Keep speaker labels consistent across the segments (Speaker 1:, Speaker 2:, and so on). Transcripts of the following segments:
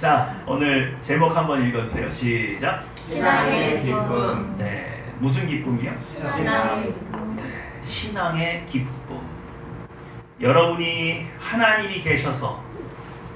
Speaker 1: 자, 오늘 제목 한번 읽어주세요. 시작.
Speaker 2: 신앙의 기쁨.
Speaker 1: 네, 무슨 기쁨이요?
Speaker 2: 신앙의 기쁨.
Speaker 1: 네, 신앙의 기쁨. 여러분이 하나님이 계셔서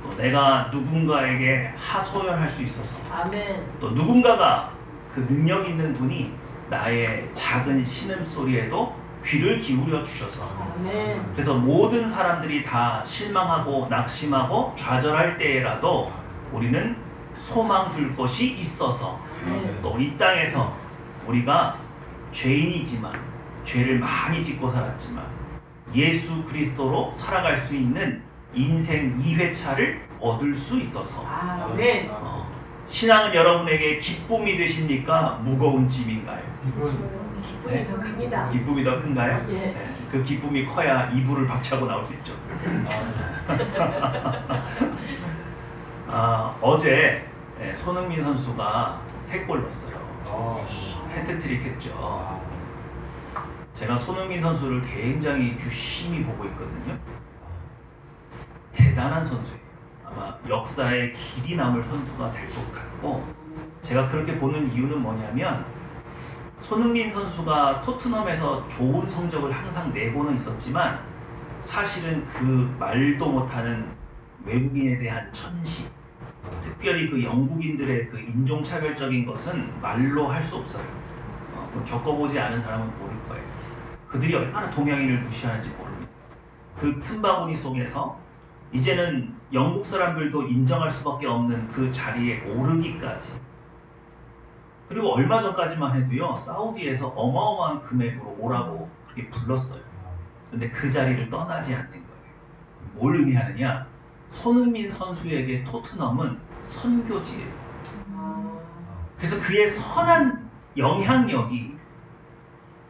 Speaker 1: 또 내가 누군가에게 하소연할 수 있어서
Speaker 2: 아멘.
Speaker 1: 또 누군가가 그 능력 있는 분이 나의 작은 신음소리에도 귀를 기울여 주셔서
Speaker 2: 아멘.
Speaker 1: 그래서 모든 사람들이 다 실망하고 낙심하고 좌절할 때라도 우리는 소망 둘 것이 있어서 또 이 땅에서 우리가 죄인이지만 죄를 많이 짓고 살았지만 예수 그리스도로 살아갈 수 있는 인생 2회차를 얻을 수 있어서
Speaker 2: 아멘.
Speaker 1: 신앙은 여러분에게 기쁨이 되십니까? 무거운 짐인가요?
Speaker 2: 기쁨이 더 큽니다.
Speaker 1: 기쁨이 더 큰가요?
Speaker 2: 예.
Speaker 1: 네. 그 기쁨이 커야 이불을 박차고 나올 수 있죠. 어제 손흥민 선수가 3골 넣었어요. 해트트릭 했죠. 제가 손흥민 선수를 굉장히 유심히 보고 있거든요. 대단한 선수예요. 아마 역사에 길이 남을 선수가 될 것 같고, 제가 그렇게 보는 이유는 뭐냐면 손흥민 선수가 토트넘에서 좋은 성적을 항상 내고는 있었지만 사실은 그 말도 못하는 외국인에 대한 천시, 특별히 그 영국인들의 그 인종차별적인 것은 말로 할 수 없어요. 겪어보지 않은 사람은 모를 거예요. 그들이 얼마나 동양인을 무시하는지 모릅니다. 그 틈바구니 속에서 이제는 영국 사람들도 인정할 수밖에 없는 그 자리에 오르기까지, 그리고 얼마 전까지만 해도요, 사우디에서 어마어마한 금액으로 오라고 그렇게 불렀어요. 근데 그 자리를 떠나지 않는 거예요. 뭘 의미하느냐? 손흥민 선수에게 토트넘은 선교지예요. 그래서 그의 선한 영향력이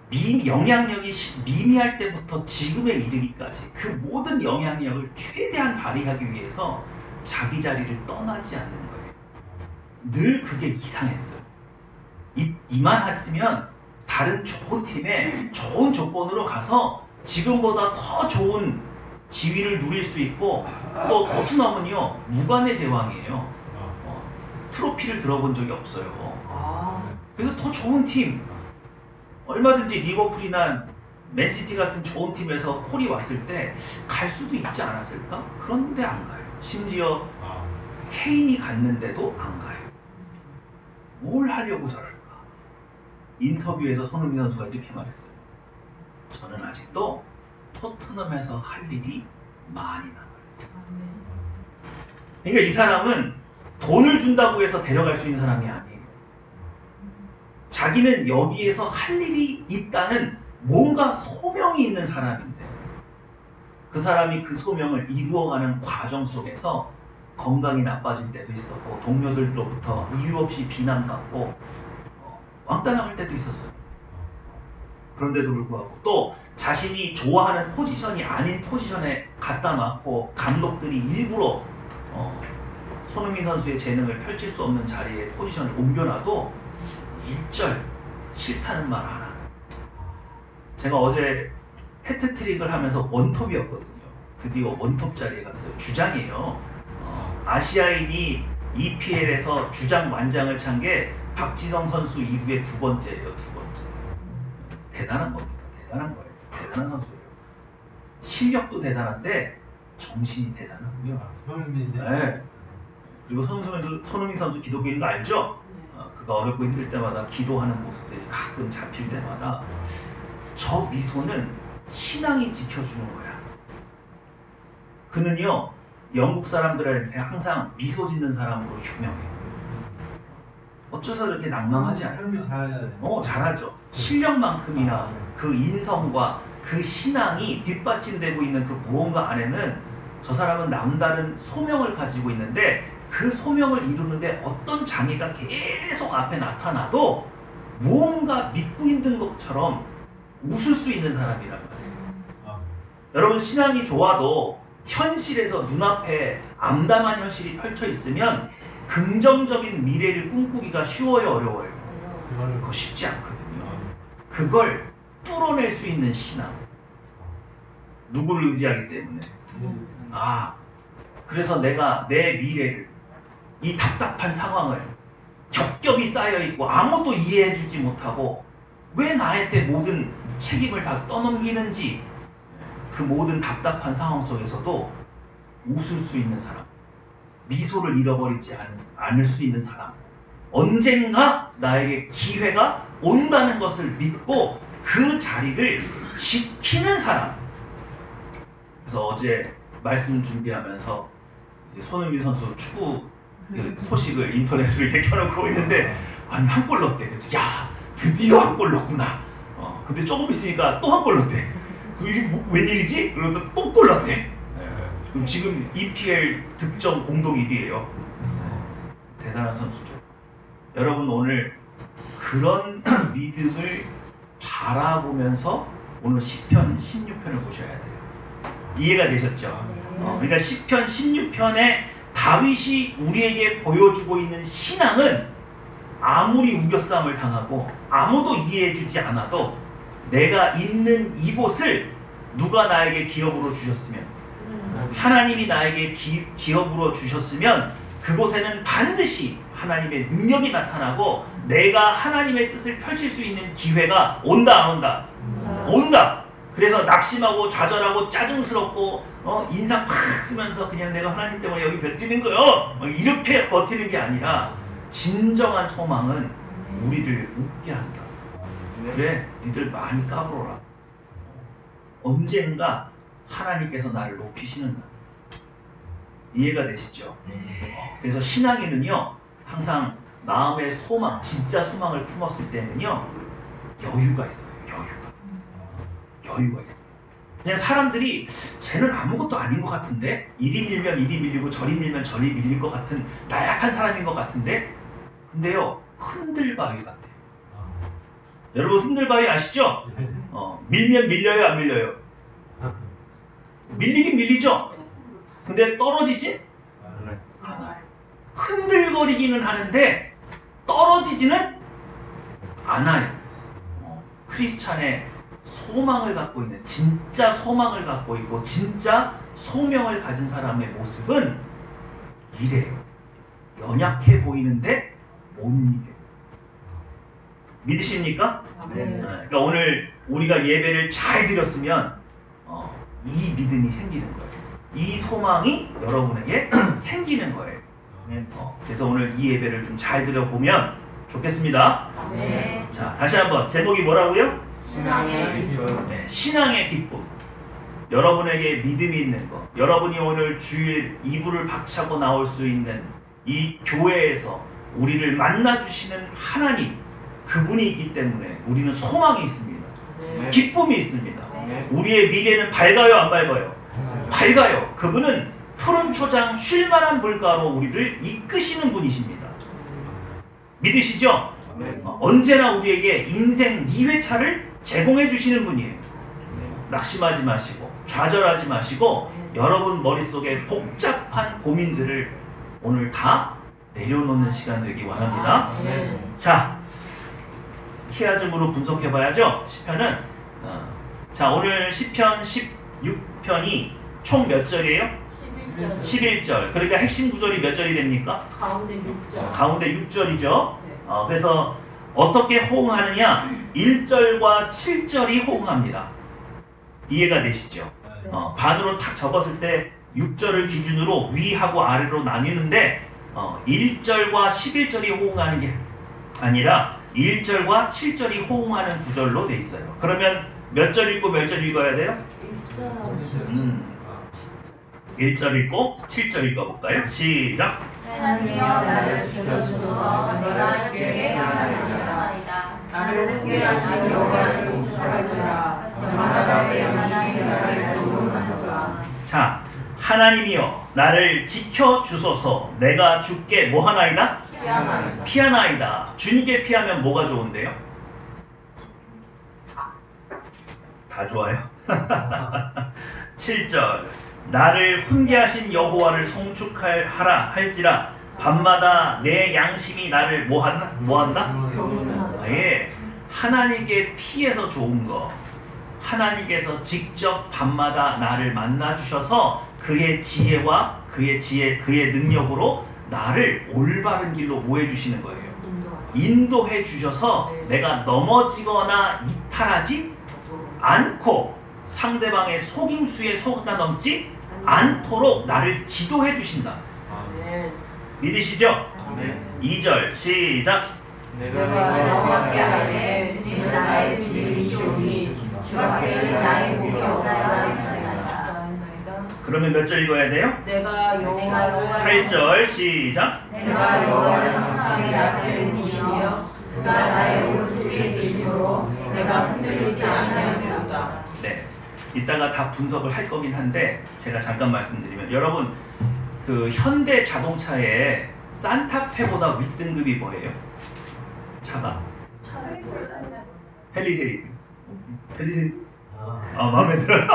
Speaker 1: 미미할 때부터 지금에 이르기까지 그 모든 영향력을 최대한 발휘하기 위해서 자기 자리를 떠나지 않는 거예요. 늘 그게 이상했어요. 이만 했으면 다른 좋은 팀에 좋은 조건으로 가서 지금보다 더 좋은 지위를 누릴 수 있고, 또 토트넘은요 무관의 제왕이에요. 트로피를 들어본 적이 없어요. 그래서 더 좋은 팀, 얼마든지 리버풀이나 맨시티 같은 좋은 팀에서 콜이 왔을 때 갈 수도 있지 않았을까? 그런데 안 가요. 심지어 케인이 갔는데도 안 가요. 뭘 하려고 저럴까? 인터뷰에서 손흥민 선수가 이렇게 말했어요. 저는 아직도 토트넘에서 할 일이 많이 남아있어요. 그러니까 이 사람은 돈을 준다고 해서 데려갈 수 있는 사람이 아니에요. 자기는 여기에서 할 일이 있다는 뭔가 소명이 있는 사람인데, 그 사람이 그 소명을 이루어가는 과정 속에서 건강이 나빠질 때도 있었고, 동료들로부터 이유 없이 비난받고 왕따 나갈 때도 있었어요. 그런데도 불구하고 또 자신이 좋아하는 포지션이 아닌 포지션에 갖다 놔고 감독들이 일부러 손흥민 선수의 재능을 펼칠 수 없는 자리에 포지션을 옮겨놔도 일절 싫다는 말 안 하고. 제가 어제 해트트릭을 하면서 원톱이었거든요. 드디어 원톱 자리에 갔어요. 주장이에요. 아시아인이 EPL에서 주장 완장을 찬 게 박지성 선수 이후에 2번째예요. 2번째. 대단한 겁니다. 대단한 거예요. 대단한 선수예요. 실력도 대단한데 정신이 대단하고요. 네. 그리고 손흥민 선수 기독교인 거 알죠? 그가 어렵고 힘들 때마다 기도하는 모습들이 가끔 잡힐 때마다 저 미소는 신앙이 지켜주는 거야. 그는요, 영국 사람들한테 항상 미소 짓는 사람으로 유명해요. 어째서 이렇게 낭망하지 않아요? 잘하죠. 실력만큼이나 그 인성과 그 신앙이 뒷받침되고 있는 그 무언가 안에는 저 사람은 남다른 소명을 가지고 있는데, 그 소명을 이루는데 어떤 장애가 계속 앞에 나타나도 무언가 믿고 있는 것처럼 웃을 수 있는 사람이란 말이에요. 여러분, 신앙이 좋아도 현실에서 눈앞에 암담한 현실이 펼쳐 있으면 긍정적인 미래를 꿈꾸기가 쉬워요, 어려워요? 그거 쉽지 않거든요. 그걸 뚫어낼 수 있는 신앙. 누구를 의지하기 때문에. 그래서 내가 내 미래를 이 답답한 상황을 겹겹이 쌓여있고 아무도 이해해주지 못하고 왜 나한테 모든 책임을 다 떠넘기는지 그 모든 답답한 상황 속에서도 웃을 수 있는 사람, 미소를 잃어버리지 않을 수 있는 사람, 언젠가 나에게 기회가 온다는 것을 믿고 그 자리를 지키는 사람. 그래서 어제 말씀 준비하면서 손흥민 선수 축구 소식을 인터넷으로 이렇게 켜놓고 있는데 아니 한 골 넣었대. 그래서 야 드디어 한 골 넣었구나. 근데 조금 있으니까 또 한 골 넣었대. 이게 뭐, 웬일이지? 그러다 또 골 넣었대. 그럼 지금 EPL 득점 공동 1위예요. 대단한 선수죠. 여러분 오늘 그런 믿음을 바라보면서 오늘 시편 16편을 보셔야 돼요. 이해가 되셨죠? 그러니까 시편 16편에 다윗이 우리에게 보여주고 있는 신앙은 아무리 우겨싸움을 당하고 아무도 이해해주지 않아도 내가 있는 이곳을 누가 나에게 기업으로 주셨으면, 하나님이 나에게 기업으로 주셨으면 그곳에는 반드시 하나님의 능력이 나타나고 내가 하나님의 뜻을 펼칠 수 있는 기회가 온다 안 온다? 온다. 그래서 낙심하고 좌절하고 짜증스럽고 인상 팍 쓰면서 그냥 내가 하나님 때문에 여기 버티는 거요 이렇게 버티는 게 아니라 진정한 소망은 우리를 웃게 한다. 그래 니들 많이 까불어라. 언젠가 하나님께서 나를 높이시는 날. 이해가 되시죠? 그래서 신앙에는요 항상 마음의 소망, 진짜 소망을 품었을 때는요 여유가 있어요. 여유가 있어요. 그냥 사람들이 쟤는 아무것도 아닌 것 같은데 이리 밀면 이리 밀리고 저리 밀면 저리 밀릴 것 같은 나약한 사람인 것 같은데 근데요 흔들바위 같아요. 여러분 흔들바위 아시죠? 밀면 밀려요 안 밀려요? 밀리긴 밀리죠? 근데 떨어지지? 않아요. 흔들거리기는 하는데 떨어지지는 않아요. 크리스찬의 소망을 갖고 있는, 진짜 소망을 갖고 있고 진짜 소명을 가진 사람의 모습은 이래요. 연약해 보이는데 못 이겨요. 믿으십니까? 그러니까 오늘 우리가 예배를 잘 드렸으면 이 믿음이 생기는 거예요. 이 소망이 여러분에게 생기는 거예요. 그래서 오늘 이 예배를 좀 잘 드려보면 좋겠습니다. 자, 다시 한번 제목이 뭐라고요?
Speaker 2: 신앙의 기쁨.
Speaker 1: 네, 신앙의 기쁨. 여러분에게 믿음이 있는 것, 여러분이 오늘 주일 이불을 박차고 나올 수 있는 이 교회에서 우리를 만나주시는 하나님, 그분이 있기 때문에 우리는 소망이 있습니다. 기쁨이 있습니다. 우리의 미래는 밝아요 안 밝아요? 밝아요. 그분은 푸른 초장 쉴만한 물가로 우리를 이끄시는 분이십니다. 믿으시죠? 언제나 우리에게 인생 2회차를 제공해 주시는 분이에요. 낙심하지 마시고 좌절하지 마시고 여러분 머릿속에 복잡한 고민들을 오늘 다 내려놓는 시간 되기 원합니다. 자, 키아즘으로 분석해 봐야죠. 시편은 자, 오늘 시편 16편이 총 몇 절이에요? 11절. 그러니까 핵심 구절이 몇 절이 됩니까?
Speaker 2: 가운데 6절.
Speaker 1: 가운데 6절이죠. 그래서 어떻게 호응하느냐? 1절과 7절이 호응합니다. 이해가 되시죠? 반으로 탁 접었을 때 6절을 기준으로 위하고 아래로 나뉘는데 1절과 11절이 호응하는 게 아니라 1절과 7절이 호응하는 구절로 돼 있어요. 그러면 몇 절 읽고 몇 절 읽어야 돼요? 1절 읽고 7절 읽어볼까요? 시작!
Speaker 2: 하나님이여 나를 지켜주소서. 내가 주에게 피하나이다. 나를 함께 하시는 여호와를 송축하지라. 저마다 내 양식이 나를 도움하노라.
Speaker 1: 자, 하나님이여 나를 지켜주소서. 내가 주께 뭐 하나이다? 피하나이다. 주님께 피하면 뭐가 좋은데요? 다 좋아요. 7절 나를 훈계하신 여호와를 송축하라 할지라 밤마다 내 양심이 나를 뭐한다? 예, 하나님께 피해서 좋은 거, 하나님께서 직접 밤마다 나를 만나 주셔서 그의 지혜와 그의 능력으로 나를 올바른 길로 뭐 해주시는 거예요? 인도해 주셔서 내가 넘어지거나 이탈하지 않고 상대방의 속임수에 속아 넘지 않도록 나를 지도해 주신다. 믿으시죠? 2절 시작.
Speaker 2: 내가 여호와께 아뢰되 주님은 나의 주님이시오니 주 밖에는 나의 복이 없나이다.
Speaker 1: 그러면 몇 절 읽어야 돼요?
Speaker 2: 내가 여호와를
Speaker 1: 8절 시작.
Speaker 2: 내가 여호와를 항상 내 앞에 두시며 그가 나의 오른쪽에 계심으로 내가 흔들리지 아니하리로다.
Speaker 1: 네, 이따가 다 분석을 할 거긴 한데 제가 잠깐 말씀드리면 여러분 그 현대 자동차의 산타페보다 윗등급이 뭐예요? 차가 펠리세이드. 펠리세이드? 마음에 들어요?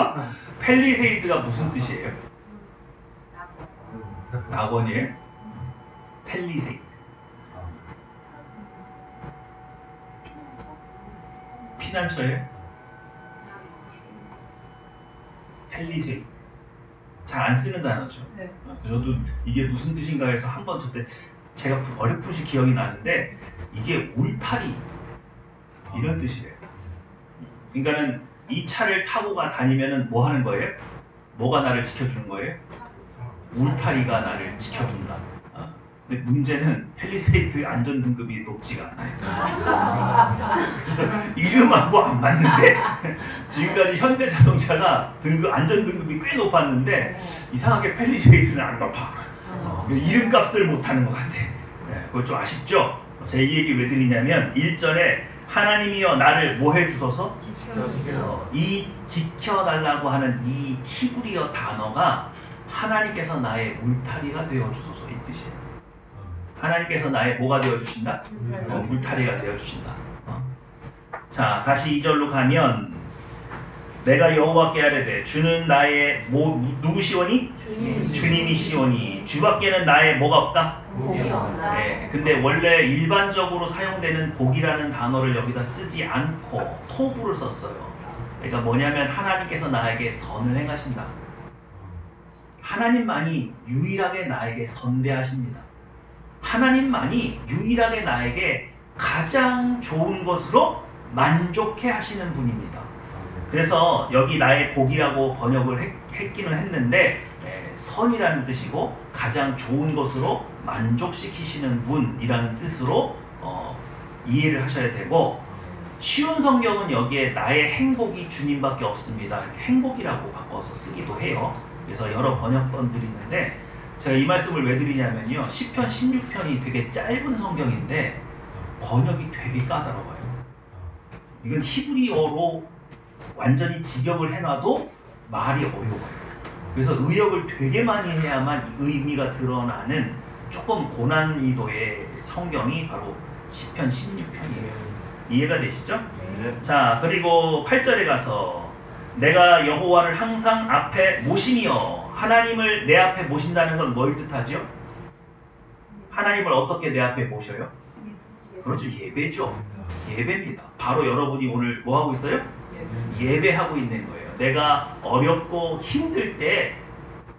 Speaker 1: 펠리세이드가 무슨 뜻이에요? 낙원이에요? 펠리세이드. 피난처예요? 펠리세이드. 잘 안 쓰는 단어죠.
Speaker 2: 네.
Speaker 1: 저도 이게 무슨 뜻인가 해서 한번 저때 제가 어렴풋이 기억이 나는데 이게 울타리 이런 뜻이래요. 그러니까는 이 차를 타고 다니면은 뭐 하는 거예요? 뭐가 나를 지켜주는 거예요? 울타리가 나를 지켜준다. 근데 문제는 펠리세이드 안전 등급이 높지가 않아요. 그래서 이름하고 안 맞는데 지금까지 현대 자동차가 안전 등급이 꽤 높았는데 이상하게 펠리세이드는 안 높아. 이름값을 못하는 것 같아. 그거 좀 아쉽죠? 제가 이 얘기 왜 드리냐면 1절에 하나님이여 나를 뭐 해주소서? 이 지켜달라고 하는 이 히브리어 단어가 하나님께서 나의 울타리가 되어주소서 이 뜻이에요. 하나님께서 나의 뭐가 되어주신다? 울타리가 되어주신다. 자, 다시 2절로 가면 내가 여호와께 아뢰되 주는 나의 누구시오니? 주님이시오니 주밖에는 나의 뭐가 없다?
Speaker 2: 복이 없다.
Speaker 1: 네, 근데 원래 일반적으로 사용되는 복이라는 단어를 여기다 쓰지 않고 토부를 썼어요. 그러니까 뭐냐면 하나님께서 나에게 선을 행하신다. 하나님만이 유일하게 나에게 선대하십니다. 하나님만이 유일하게 나에게 가장 좋은 것으로 만족해 하시는 분입니다. 그래서 여기 나의 복이라고 번역을 했기는 했는데 선이라는 뜻이고 가장 좋은 것으로 만족시키시는 분이라는 뜻으로 이해를 하셔야 되고, 쉬운 성경은 여기에 나의 행복이 주님밖에 없습니다 이렇게 행복이라고 바꿔서 쓰기도 해요. 그래서 여러 번역본들이 있는데 제가 이 말씀을 왜 드리냐면요, 시편 16편이 되게 짧은 성경인데 번역이 되게 까다로워요. 이건 히브리어로 완전히 직역을 해놔도 말이 어려워요. 그래서 의역을 되게 많이 해야만 의미가 드러나는 조금 고난이도의 성경이 바로 시편 16편이에요. 이해가 되시죠?
Speaker 2: 네.
Speaker 1: 자, 그리고 8절에 가서 내가 여호와를 항상 앞에 모시며, 하나님을 내 앞에 모신다는 건 뭘 뜻하죠? 하나님을 어떻게 내 앞에 모셔요? 그렇죠, 예배죠. 예배입니다. 바로 여러분이 오늘 뭐 하고 있어요? 예배하고 있는 거예요. 내가 어렵고 힘들 때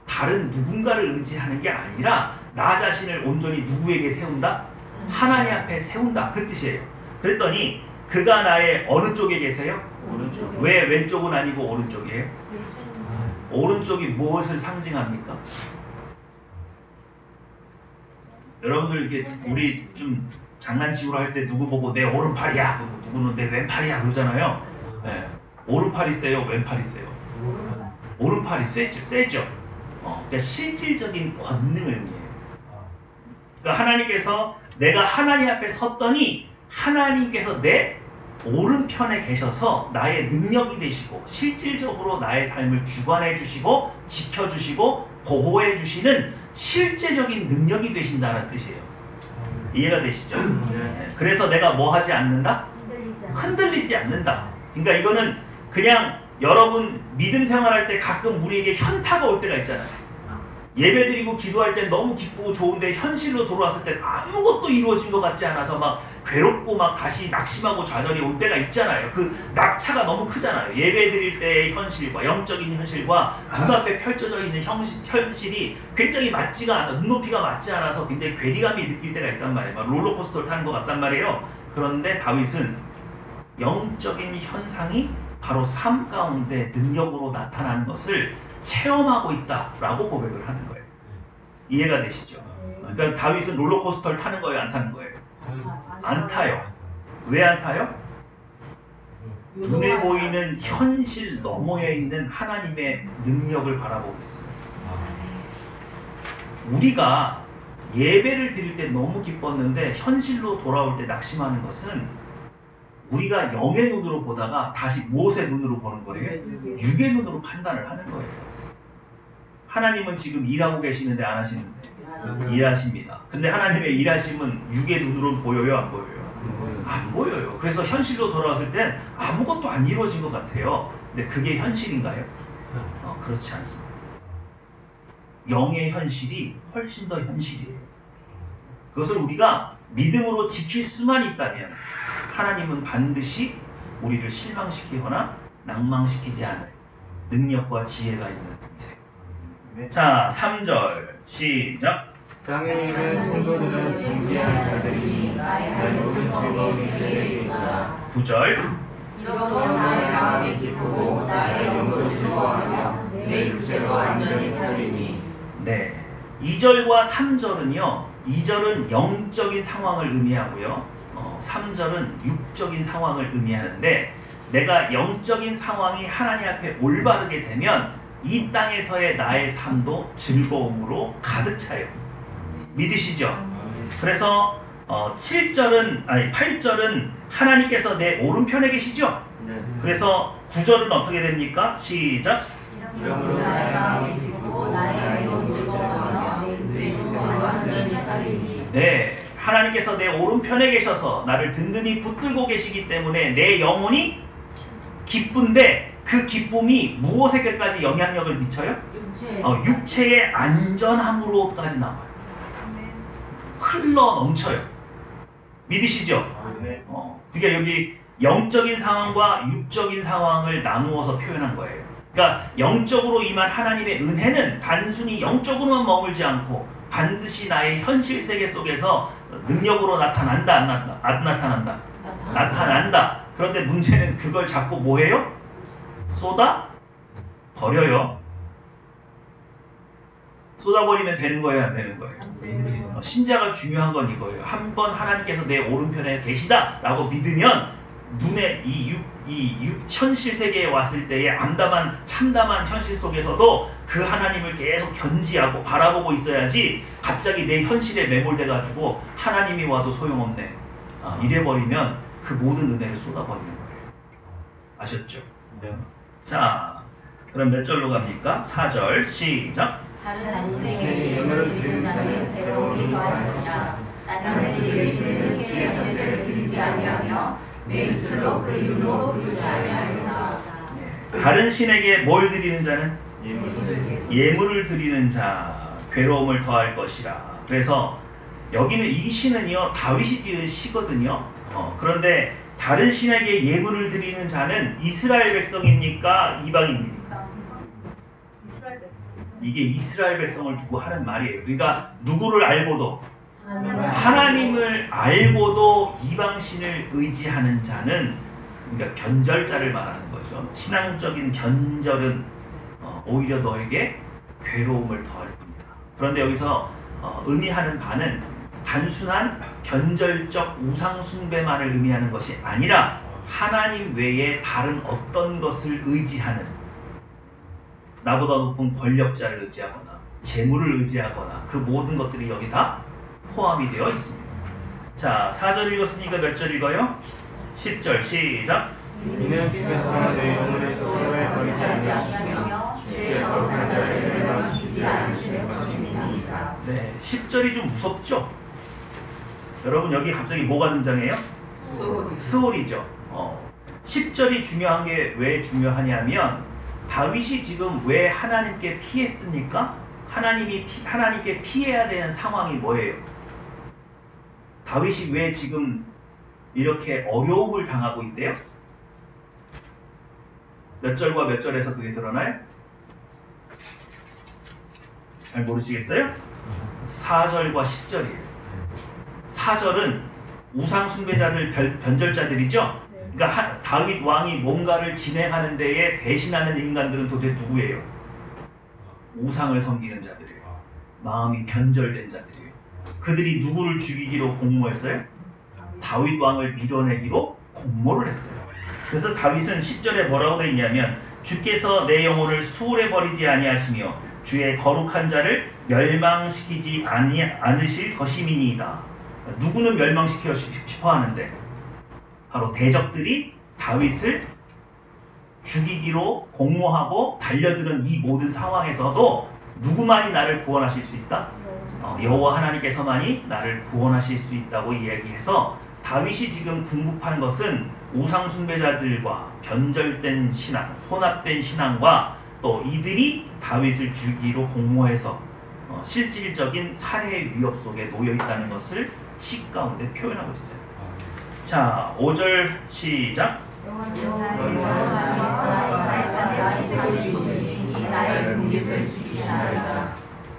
Speaker 1: 다른 누군가를 의지하는 게 아니라 나 자신을 온전히 누구에게 세운다? 하나님 앞에 세운다, 그 뜻이에요. 그랬더니 그가 나의 어느 쪽에 계세요? 오른쪽. 왜 왼쪽은 아니고 오른쪽이에요? 오른쪽이 무엇을 상징합니까? 여러분들 이렇게 우리 좀 장난식으로 할 때 누구 보고 내 오른팔이야, 누구는 내 왼팔이야 그러잖아요. 네. 오른팔이 세요, 왼팔이 세요? 오른팔이 세죠. 그러니까 실질적인 권능을 의미해요. 그러니까 하나님께서 내가 하나님 앞에 섰더니 하나님께서 내 오른편에 계셔서 나의 능력이 되시고 실질적으로 나의 삶을 주관해 주시고 지켜주시고 보호해 주시는 실제적인 능력이 되신다는 뜻이에요. 이해가 되시죠? 그래서 내가 뭐 하지 않는다? 흔들리지 않는다. 그러니까 이거는 그냥 여러분 믿음 생활할 때 가끔 우리에게 현타가 올 때가 있잖아요. 예배드리고 기도할 때 너무 기쁘고 좋은데 현실로 돌아왔을 때 아무것도 이루어진 것 같지 않아서 막 괴롭고 막 다시 낙심하고 좌절이 올 때가 있잖아요. 그 낙차가 너무 크잖아요. 예배드릴 때의 현실과 영적인 현실과 눈앞에 펼쳐져 있는 현실이 굉장히 맞지가 않아, 눈높이가 맞지 않아서 굉장히 괴리감이 느낄 때가 있단 말이에요. 막 롤러코스터를 타는 것 같단 말이에요. 그런데 다윗은 영적인 현상이 바로 삶 가운데 능력으로 나타나는 것을 체험하고 있다라고 고백을 하는 거예요. 이해가 되시죠? 그러니까 다윗은 롤러코스터를 타는 거예요, 안 타는 거예요? 안 타요. 왜 안 타요? 눈에 보이는 현실 너머에 있는 하나님의 능력을 바라보고 있어요. 우리가 예배를 드릴 때 너무 기뻤는데 현실로 돌아올 때 낙심하는 것은 우리가 영의 눈으로 보다가 다시 무엇의 눈으로 보는 거예요? 육의 눈으로 판단을 하는 거예요. 하나님은 지금 일하고 계시는데 안 하시는데? 일하십니다. 근데 하나님의 일하심은 육의 눈으로 보여요, 안 보여요? 안 보여요. 그래서 현실로 돌아왔을 땐 아무것도 안 이루어진 것 같아요. 근데 그게 현실인가요? 그렇지 않습니다. 영의 현실이 훨씬 더 현실이에요. 그것을 우리가 믿음으로 지킬 수만 있다면 하나님은 반드시 우리를 실망시키거나 낭망시키지 않을 능력과 지혜가 있는 분이세요. 자, 3절 시작.
Speaker 3: 땅에 있는 성도들은 존귀한 자들이 나의 모든 즐거움이 되리이다.
Speaker 1: 9절.
Speaker 2: 이러므로 나의 마음이 기쁘고 나의 영도 즐거워하며 내 육체도 완전히 살리니.
Speaker 1: 네, 2절과 3절은요. 2절은 영적인 상황을 의미하고요. 3절은 육적인 상황을 의미하는데 내가 영적인 상황이 하나님 앞에 올바르게 되면 이 땅에서의 나의 삶도 즐거움으로 가득 차요. 믿으시죠? 그래서 8절은 하나님께서 내 오른편에 계시죠? 그래서 9절은 어떻게 됩니까? 시작.
Speaker 2: 이러므로 나의 마음이 기쁘고 나의 영도 즐거워하며 내 육체도 완전히 살리니.
Speaker 1: 네, 하나님께서 내 오른편에 계셔서 나를 든든히 붙들고 계시기 때문에 내 영혼이 기쁜데 그 기쁨이 무엇에게까지 영향력을 미쳐요? 육체의 안전함으로까지 나와요. 흘러 넘쳐요. 믿으시죠? 그러니까 여기 영적인 상황과 육적인 상황을 나누어서 표현한 거예요. 그러니까 영적으로 임한 하나님의 은혜는 단순히 영적으로만 머물지 않고 반드시 나의 현실 세계 속에서 능력으로 나타난다, 안 나타난다? 나타난다. 그런데 문제는 그걸 자꾸 뭐해요? 쏟아 버려요. 쏟아버리면 되는 거예요, 안 되는 거예요? 신자가 중요한 건 이거예요. 한번 하나님께서 내 오른편에 계시다라고 믿으면 눈에 이 현실 세계에 왔을 때의 암담한 참담한 현실 속에서도 그 하나님을 계속 견지하고 바라보고 있어야지 갑자기 내 현실에 매몰돼가지고 하나님이 와도 소용없네. 이래버리면 그 모든 은혜를 쏟아버리는 거예요. 아셨죠?
Speaker 3: 네.
Speaker 1: 자, 그럼 몇 절로 갑니까? 4절 시작.
Speaker 2: 다른 당신에게 예물을 드리는 자는 괴로움이 더할지라. 나는 내 예물을 깨의 전제를 드리지 아니하며 내 입술로 그 이름으로 부르지 아니하리라.
Speaker 1: 다른 신에게 뭘 드리는 자는? 예물을 드리는 자, 괴로움을 더할 것이라. 그래서 여기는 이 시는요 다윗이 지은 시거든요. 그런데 다른 신에게 예물을 드리는 자는 이스라엘 백성입니까? 이방인입니까? 이게 이스라엘 백성을 두고 하는 말이에요. 그러니까 누구를 알고도 하나님을 알고도 이방신을 의지하는 자는 그러니까 변절자를 말하는 거죠. 신앙적인 변절은 오히려 너에게 괴로움을 더할 뿐이다. 그런데 여기서 의미하는 바는 단순한 변절적 우상 숭배만을 의미하는 것이 아니라 하나님 외에 다른 어떤 것을 의지하는, 나보다 높은 권력자를 의지하거나 재물을 의지하거나 그 모든 것들이 여기 다 포함이 되어 있습니다. 자, 4절 읽었으니까 몇 절 읽어요? 10절 시작.
Speaker 3: 이는 주께서 내 영혼을 스스로에 버리지 아니하시며 주의 거룩한 자를 멸망시키지 않으실 것입니다.
Speaker 1: 네, 10절이 좀 무섭죠? 여러분 여기 갑자기 뭐가 등장해요? 스올이죠. 10절이 중요한 게 왜 중요하냐면 다윗이 지금 왜 하나님께 피했습니까? 하나님께 피해야 되는 상황이 뭐예요? 다윗이 왜 지금 이렇게 어려움을 당하고 있대요? 몇 절과 몇 절에서 그게 드러나요? 잘 모르시겠어요? 4절과 10절이에요. 4절은 우상 숭배자들 변절자들이죠. 그러니까 다윗 왕이 뭔가를 진행하는 데에 배신하는 인간들은 도대체 누구예요? 우상을 섬기는 자들이에요. 마음이 변절된 자들이에요. 그들이 누구를 죽이기로 공모했어요? 다윗 왕을 밀어내기로 공모를 했어요. 그래서 다윗은 10절에 뭐라고 되어 있냐면 주께서 내 영혼을 수월해 버리지 아니하시며 주의 거룩한 자를 멸망시키지 않으실 것임이니이다. 누구는 멸망시키고 싶어 하는데 바로 대적들이 다윗을 죽이기로 공모하고 달려드는 이 모든 상황에서도 누구만이 나를 구원하실 수 있다? 여호와 하나님께서만이 나를 구원하실 수 있다고 이야기해서 다윗이 지금 궁극한 것은 우상 숭배자들과 변절된 신앙, 혼합된 신앙과 또 이들이 다윗을 죽이기로 공모해서 실질적인 살해의 위협 속에 놓여 있다는 것을 시 가운데 표현하고 있어요. 자, 5절 시작.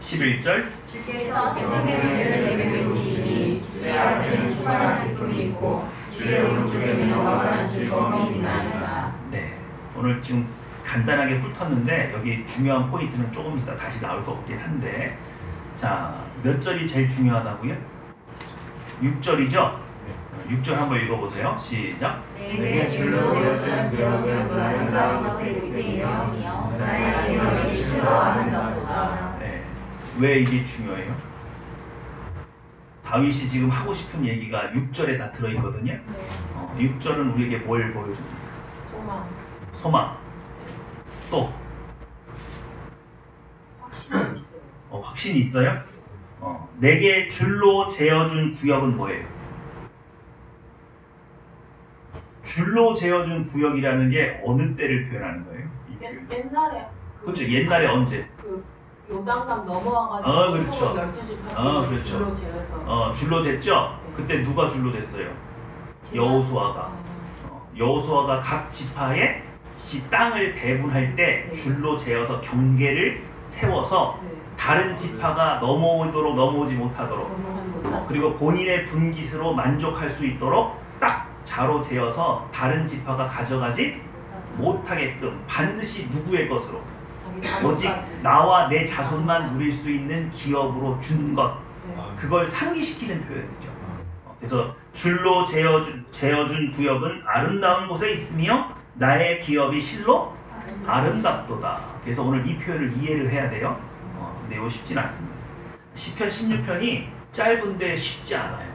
Speaker 1: 11절.
Speaker 2: 주께서 생명의 내게 배우시니 주의 앞에는 충만한 기쁨이 있고 주의 오른쪽에는 영원한 즐거움이 있나이다.
Speaker 1: 네, 오늘 지금 간단하게 훑었는데 여기 중요한 포인트는 조금 이따 다시 나올 것 같긴 한데, 자, 몇 절이 제일 중요하다고요? 6절이죠? 6절 한번 읽어보세요. 시작.
Speaker 2: 내게 줄로 되었던 지역은 그 아름다운 것에 있으며 나의 이름이 실로 아름답도다.
Speaker 1: 네, 왜 이게 중요해요? 다윗이 지금 하고 싶은 얘기가 6절에 다 들어있거든요. 6절은 우리에게 뭘 보여줍니까? 소망. 또 확신이 있어요. 내게 줄로 재어준 구역은 뭐예요? 줄로 재어준 구역이라는 게 어느 때를 표현하는 거예요?
Speaker 4: 옛날에
Speaker 1: 그렇죠. 옛날에 언제?
Speaker 4: 그 요단강 넘어와가지고
Speaker 1: 그렇죠.
Speaker 4: 서울 12지파들이
Speaker 1: 그렇죠.
Speaker 4: 줄로 재어서
Speaker 1: 줄로 됐죠?
Speaker 4: 네.
Speaker 1: 그때 누가 줄로 됐어요? 여호수아가. 여호수아가 각 지파에 땅을 배분할 때
Speaker 4: 네.
Speaker 1: 줄로 재어서 경계를 세워서
Speaker 4: 네.
Speaker 1: 다른 지파가 넘어오지 못하도록, 그리고 본인의 분깃으로 만족할 수 있도록 딱 자로 재어서 다른 지파가 가져가지 못하게끔 반드시 누구의 것으로, 오직 나와 내 자손만 누릴 수 있는 기업으로 준 것, 그걸 상기시키는 표현이죠. 그래서 줄로 재어준 구역은 아름다운 곳에 있으며 나의 기업이 실로 아름답도다. 그래서 오늘 이 표현을 이해를 해야 돼요. 근데 이거 쉽진 않습니다. 시편 16편이 짧은데 쉽지 않아요.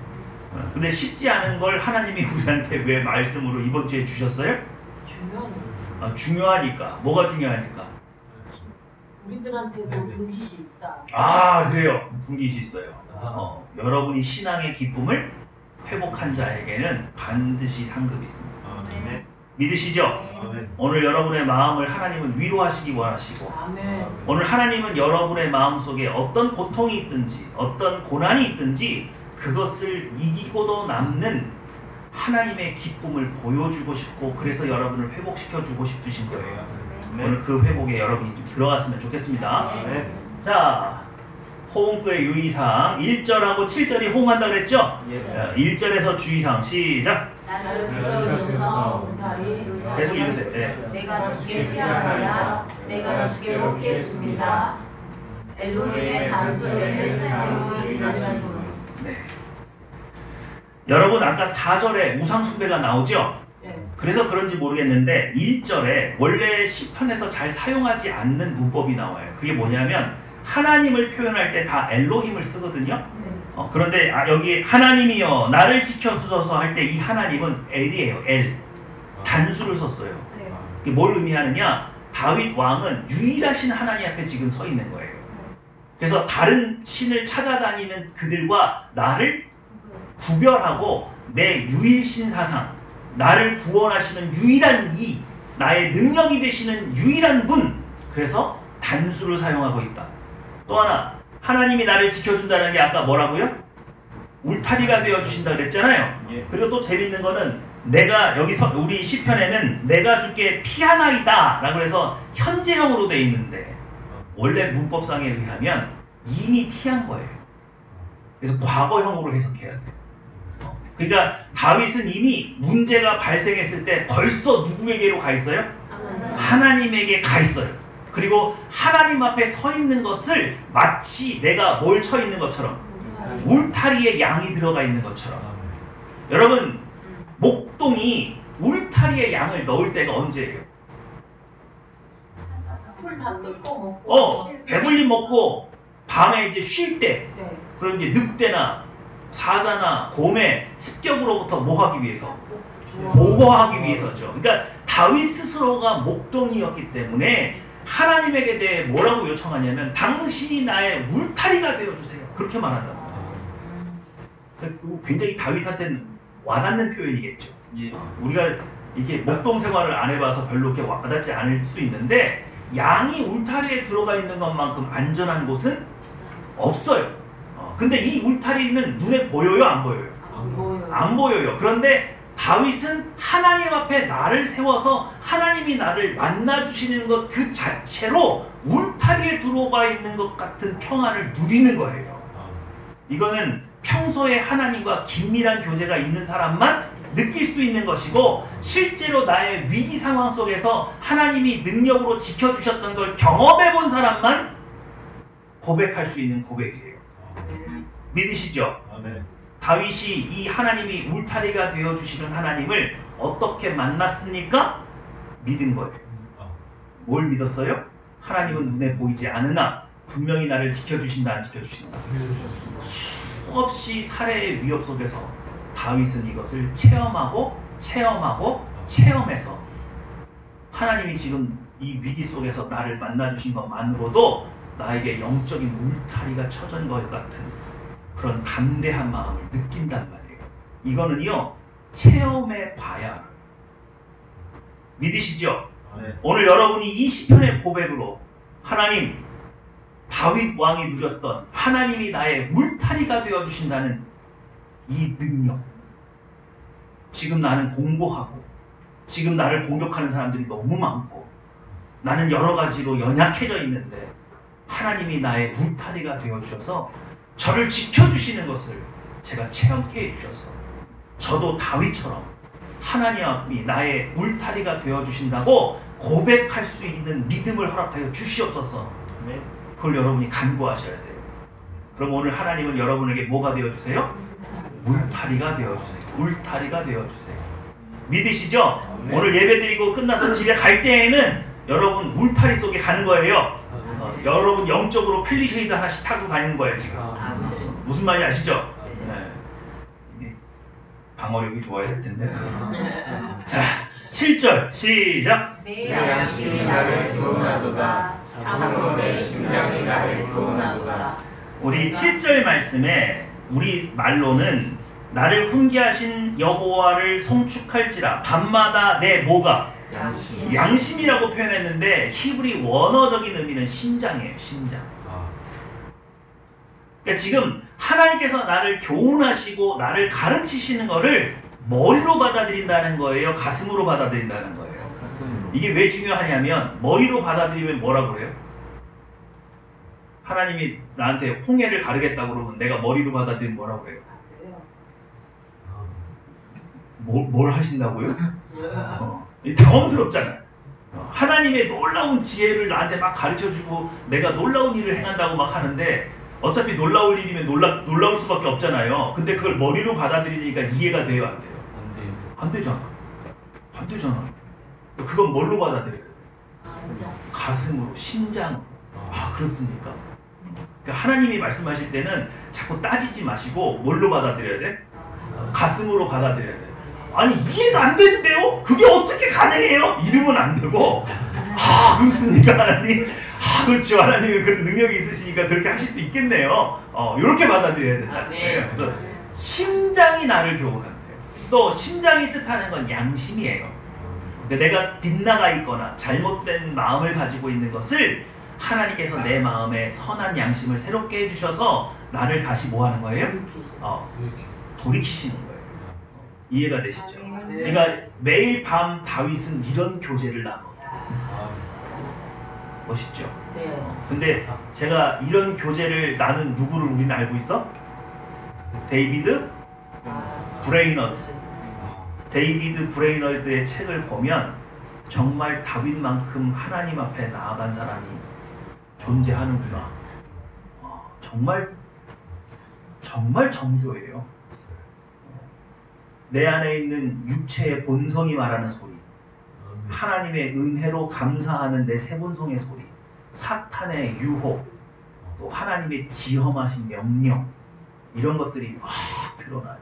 Speaker 1: 근데 쉽지 않은 걸 하나님이 우리한테 왜 말씀으로 이번 주에 주셨어요? 중요하니까. 뭐가 중요하니까?
Speaker 4: 우리들한테도 분깃이 있다.
Speaker 1: 그래요. 분깃이 있어요. 여러분이 신앙의 기쁨을 회복한 자에게는 반드시 상급이 있습니다. 믿으시죠? 오늘 여러분의 마음을 하나님은 위로하시기 원하시고, 오늘 하나님은 여러분의 마음속에 어떤 고통이 있든지 어떤 고난이 있든지 그것을 이기고도 남는 하나님의 기쁨을 보여주고 싶고, 그래서 여러분을 회복시켜주고 싶으신 거예요. 오늘 그 회복에 여러분이 좀 들어갔으면 좋겠습니다. 자, 호응구의 유의사항 1절하고 7절이 호응한다고 그랬죠? 1절에서 주의사항 시작.
Speaker 2: 나를 지켜주소서.
Speaker 1: 계속 읽으세요. 네.
Speaker 2: 내가 주께 피하노라. 내가 주께로 피했습니다. 엘로힘의 단수에는 새로운 단수.
Speaker 1: 네. 여러분 아까 4절에 우상숭배가 나오죠? 그래서 그런지 모르겠는데 1절에 원래 시편에서 잘 사용하지 않는 문법이 나와요. 그게 뭐냐면 하나님을 표현할 때 다 엘로힘을 쓰거든요. 그런데 여기 하나님이여 나를 지켜주소서 할 때 이 하나님은 엘이에요. 엘. 단수를 썼어요. 그게 뭘 의미하느냐? 다윗 왕은 유일하신 하나님 앞에 지금 서 있는 거예요. 그래서 다른 신을 찾아다니는 그들과 나를 구별하고 내 유일신 사상, 나를 구원하시는 유일한 나의 능력이 되시는 유일한 분, 그래서 단수를 사용하고 있다. 또 하나, 하나님이 나를 지켜준다는 게 아까 뭐라고요? 울타리가 되어주신다 그랬잖아요. 그리고 또 재밌는 거는 내가 여기서 우리 시편에는 내가 주께 피하나이다 라고 해서 현재형으로 돼 있는데 원래 문법상에 의하면 이미 피한 거예요. 그래서 과거형으로 해석해야 돼요. 그러니까 다윗은 이미 문제가 발생했을 때 벌써 누구에게로 가 있어요? 하나님에게 가 있어요. 그리고 하나님 앞에 서 있는 것을 마치 내가 뭘 쳐 있는 것처럼 울타리에 양이 들어가 있는 것처럼. 여러분, 목동이 울타리에 양을 넣을 때가 언제예요?
Speaker 4: 풀 다 뜯고 먹고
Speaker 1: 배불리 먹고 밤에 이제 쉴 때.
Speaker 4: 네.
Speaker 1: 그리고 이제 늑대나 사자나 곰의 습격으로부터 뭐 하기 위해서? 보호하기 위해서죠. 그러니까 다윗 스스로가 목동이었기 때문에 하나님에게 대해 뭐라고 요청하냐면 당신이 나의 울타리가 되어주세요. 그렇게 말한단 말이에요. 굉장히 다윗한테는 와닿는 표현이겠죠. 우리가 이게 목동 생활을 안 해봐서 별로 그렇게 와닿지 않을 수 있는데 양이 울타리에 들어가 있는 것만큼 안전한 곳은 없어요. 근데 이 울타리는 눈에 보여요? 안 보여요?
Speaker 4: 안 보여요.
Speaker 1: 안 보여요. 그런데 다윗은 하나님 앞에 나를 세워서 하나님이 나를 만나주시는 것 그 자체로 울타리에 들어가 있는 것 같은 평안을 누리는 거예요. 이거는 평소에 하나님과 긴밀한 교제가 있는 사람만 느낄 수 있는 것이고 실제로 나의 위기 상황 속에서 하나님이 능력으로 지켜주셨던 걸 경험해 본 사람만 고백할 수 있는 고백이에요. 믿으시죠? 다윗이 이 하나님이 울타리가 되어주시는 하나님을 어떻게 만났습니까? 믿은 거예요. 뭘 믿었어요? 하나님은 눈에 보이지 않으나 분명히 나를 지켜주신다 안 지켜주신다. 수없이 살해의 위협 속에서 다윗은 이것을 체험해서 하나님이 지금 이 위기 속에서 나를 만나주신 것만으로도 나에게 영적인 울타리가 쳐진 것 같은 그런 담대한 마음을 느낀단 말이에요. 이거는요 체험해 봐야 믿으시죠? 오늘 여러분이 이 시편의 고백으로 하나님, 다윗 왕이 누렸던 하나님이 나의 울타리가 되어주신다는 이 능력, 지금 나는 공고하고 지금 나를 공격하는 사람들이 너무 많고 나는 여러 가지로 연약해져 있는데 하나님이 나의 울타리가 되어주셔서 저를 지켜주시는 것을 제가 체험케 해주셔서 저도 다윗처럼 하나님이 나의 울타리가 되어주신다고 고백할 수 있는 믿음을 허락하여 주시옵소서. 그걸 여러분이 간구하셔야 돼요. 그럼 오늘 하나님은 여러분에게 뭐가 되어주세요? 울타리가 되어주세요. 울타리가 되어주세요. 믿으시죠? 오늘 예배드리고 끝나서 집에 갈 때에는 여러분 울타리 속에 가는 거예요. 여러분 영적으로 펠리쉐이드 하나씩 타고 다니는 거예요 지금. 무슨 말인지 아시죠? 네. 방어력이 좋아야 될 텐데. 자, 7절 시작.
Speaker 2: 내 양심이 나를 교훈하도다. 참으로 내 심장이 나를 교훈하도다.
Speaker 1: 우리 7절 말씀에 우리 말로는 나를 훈계하신 여호와를 송축할지라 밤마다 내 뭐가? 양심이라고 표현했는데 히브리 원어적인 의미는 심장이에요. 심장. 그러니까 지금 하나님께서 나를 교훈하시고 나를 가르치시는 거를 머리로 받아들인다는 거예요? 가슴으로 받아들인다는 거예요? 이게 왜 중요하냐면 머리로 받아들이면 뭐라고 해요? 하나님이 나한테 홍해를 가르겠다고 그러면 내가 머리로 받아들이면 뭐라고 해요? 뭘 하신다고요? 당황스럽잖아요. 하나님의 놀라운 지혜를 나한테 막 가르쳐주고 내가 놀라운 일을 행한다고 막 하는데 어차피 놀라울 일이면 놀라울 수밖에 없잖아요. 근데 그걸 머리로 받아들이니까 이해가 돼요? 안 돼요? 안 되잖아. 안 되잖아. 그건 뭘로 받아들여야 돼? 가슴으로, 심장으로. 아, 그렇습니까? 그러니까 하나님이 말씀하실 때는 자꾸 따지지 마시고 뭘로 받아들여야 돼? 가슴으로 받아들여야 돼. 아니 이해가 안 되는데요? 그게 어떻게 가능해요? 이러면 안 되고 아 그렇습니까 하나님? 아 그렇죠 하나님이 그런 능력이 있으시니까 그렇게 하실 수 있겠네요. 이렇게 받아들여야 된다는 거예요. 그래서 심장이 나를 교훈한대요. 또 심장이 뜻하는 건 양심이에요. 그러니까 내가 빗나가 있거나 잘못된 마음을 가지고 있는 것을 하나님께서 내 마음에 선한 양심을 새롭게 해주셔서 나를 다시 뭐 하는 거예요? 돌이키시는 거예요. 이해가 되시죠? 그러니까 매일 밤 다윗은 이런 교제를 나눠요. 멋있죠?
Speaker 4: 네.
Speaker 1: 근데 제가 이런 교제를 나눈 누구를 우리는 알고 있어? 데이비드 브레이너드. 데이비드 브레이너드의 책을 보면 정말 다윗만큼 하나님 앞에 나아간 사람이 존재하는구나. 정말 정교해요. 내 안에 있는 육체의 본성이 말하는 소리, 하나님의 은혜로 감사하는 내 세본성의 소리, 사탄의 유혹, 또 하나님의 지엄하신 명령, 이런 것들이 막 드러나요.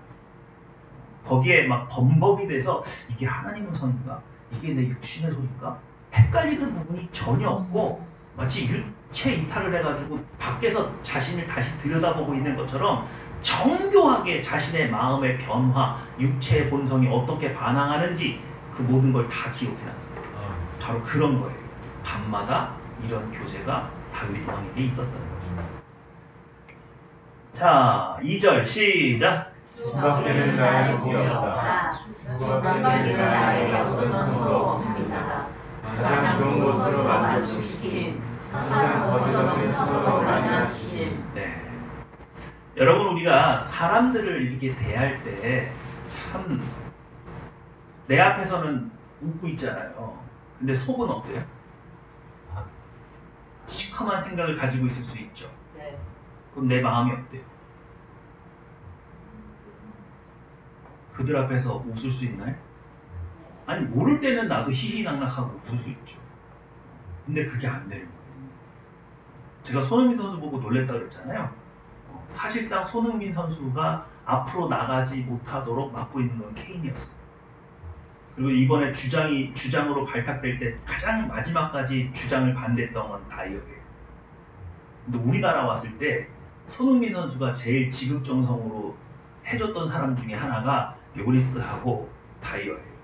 Speaker 1: 거기에 막 범벅이 돼서 이게 하나님의 성인가? 이게 내 육신의 소리인가? 헷갈리는 부분이 전혀 없고 마치 유체 이탈을 해가지고 밖에서 자신을 다시 들여다보고 있는 것처럼 정교하게 자신의 마음의 변화, 육체의 본성이 어떻게 반항하는지 그 모든 걸 다 기록해놨어요. 바로 그런 거예요. 밤마다 이런 교제가 다윗 왕에게 있었던 거죠. 자, 2절 시작.
Speaker 3: 주 밖에는 나의 복이 없다. 주 밖에는 나에게 어떤 선도 없습니다. 가장 좋은 곳으로 만들어주시kim, 항상 거짓없는 서로 만나주심.
Speaker 1: 네. 여러분, 우리가 사람들을 이렇게 대할 때 참 내 앞에서는 웃고 있잖아요. 근데 속은 어때요? 시커먼 생각을 가지고 있을 수 있죠.
Speaker 4: 네.
Speaker 1: 그럼 내 마음이 어때요? 그들 앞에서 웃을 수 있나요? 아니, 모를 때는 나도 희희낙낙하고 웃을 수 있죠. 근데 그게 안 되는 거예요. 제가 손흥민 선수 보고 놀랬다고 그랬잖아요. 사실상 손흥민 선수가 앞으로 나가지 못하도록 막고 있는 건 케인이었어요. 그리고 이번에 주장으로 발탁될 때 가장 마지막까지 주장을 반대했던 건 다이어예요. 근데 우리나라 왔을 때 손흥민 선수가 제일 지극정성으로 해줬던 사람 중에 하나가 요리스하고 다이어예요.